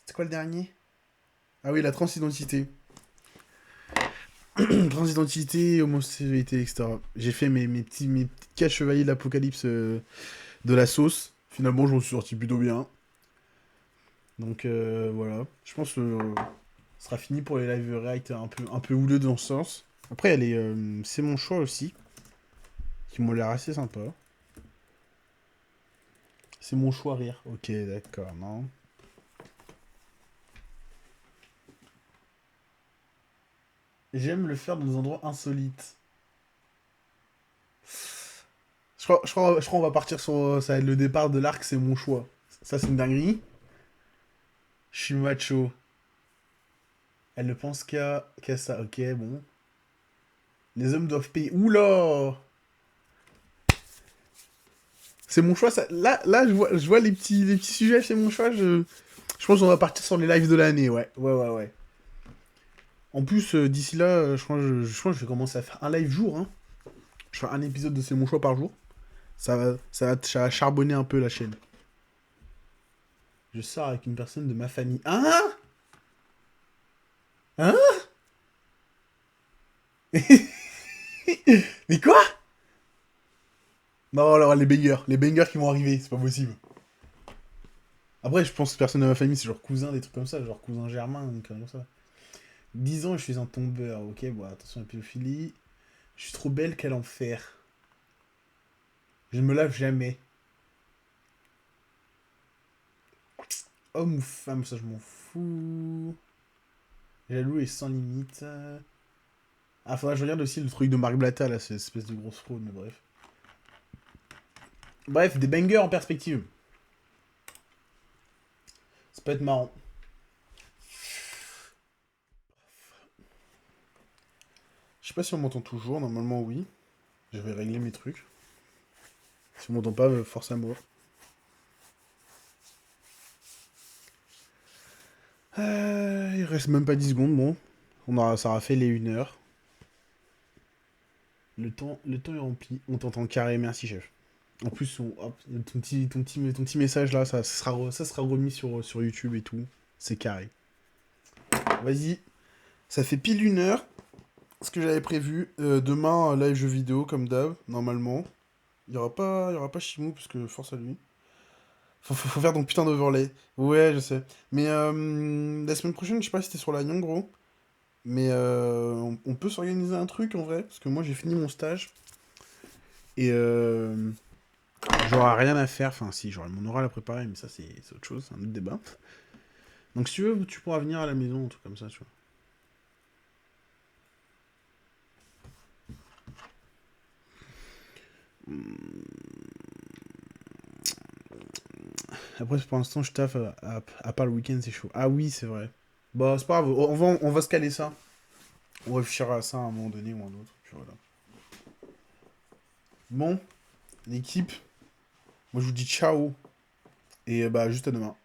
C'était quoi le dernier? Ah oui, la transidentité. Transidentité, homosexualité, etc. J'ai fait mes petits 4 chevaliers de l'apocalypse de la sauce. Finalement, je m'en suis sorti plutôt bien. Donc voilà. Je pense que ce sera fini pour les live react un peu houleux dans ce sens. Après, c'est mon choix aussi. Qui m'ont l'air assez sympa. C'est mon choix rire. Ok, d'accord, non. J'aime le faire dans des endroits insolites. Je crois on va partir sur... Ça va être le départ de l'arc, c'est mon choix. Ça, c'est une dinguerie. Je suis macho. Elle ne pense qu'à ça. Ok, bon. Les hommes doivent payer. Oula! C'est mon choix. Ça... Là je vois les petits sujets, c'est mon choix. Je pense qu'on va partir sur les lives de l'année, ouais. Ouais. En plus, d'ici là, je crois que je vais commencer à faire un live jour. Hein. Je fais un épisode de C'est mon choix par jour. Ça va charbonner un peu la chaîne. Je sors avec une personne de ma famille. Hein? Mais quoi? Non, alors les bangers qui vont arriver, c'est pas possible. Après, je pense que personne de ma famille, c'est genre cousin, des trucs comme ça, genre cousin germain, une connerie comme ça. 10 ans et je suis un tombeur, ok, bon, attention à la pédophilie. Je suis trop belle, quel enfer. Je ne me lave jamais. Homme ou femme, ça je m'en fous. Jaloux et sans limite. Ah, faudra que je regarde aussi le truc de Marc Blatta, là, cette espèce de grosse fraude, mais bref. Bref, des bangers en perspective. Ça peut être marrant. Je sais pas si on m'entend toujours, normalement oui. Je vais régler mes trucs. Si on m'entend pas, force à moi. Il reste même pas 10 secondes, bon. Ça aura fait les 1 heure. Le temps est rempli. On t'entend carré, merci chef. En plus, hop, ton petit message là, ça sera remis sur YouTube et tout. C'est carré. Vas-y. Ça fait pile 1 heure. Ce que j'avais prévu. Demain, live jeu vidéo comme d'hab, normalement. Il y aura pas Chimou parce que force à lui. Faut faire ton putain d'overlay. Ouais, je sais. Mais la semaine prochaine, je sais pas si t'es sur la Lyon, gros. Mais on peut s'organiser un truc en vrai. Parce que moi, j'ai fini mon stage. Et j'aurai rien à faire. Enfin, si, j'aurai mon oral à préparer. Mais ça, c'est autre chose. C'est un autre débat. Donc, si tu veux, tu pourras venir à la maison, un truc comme ça, tu vois. Après, pour l'instant, je taffe à part le week-end, c'est chaud. Ah oui, c'est vrai. Bah, c'est pas grave, on va se caler ça. On réfléchira à ça à un moment donné ou à un autre. Puis voilà. Bon, l'équipe, moi je vous dis ciao. Et bah, juste à demain.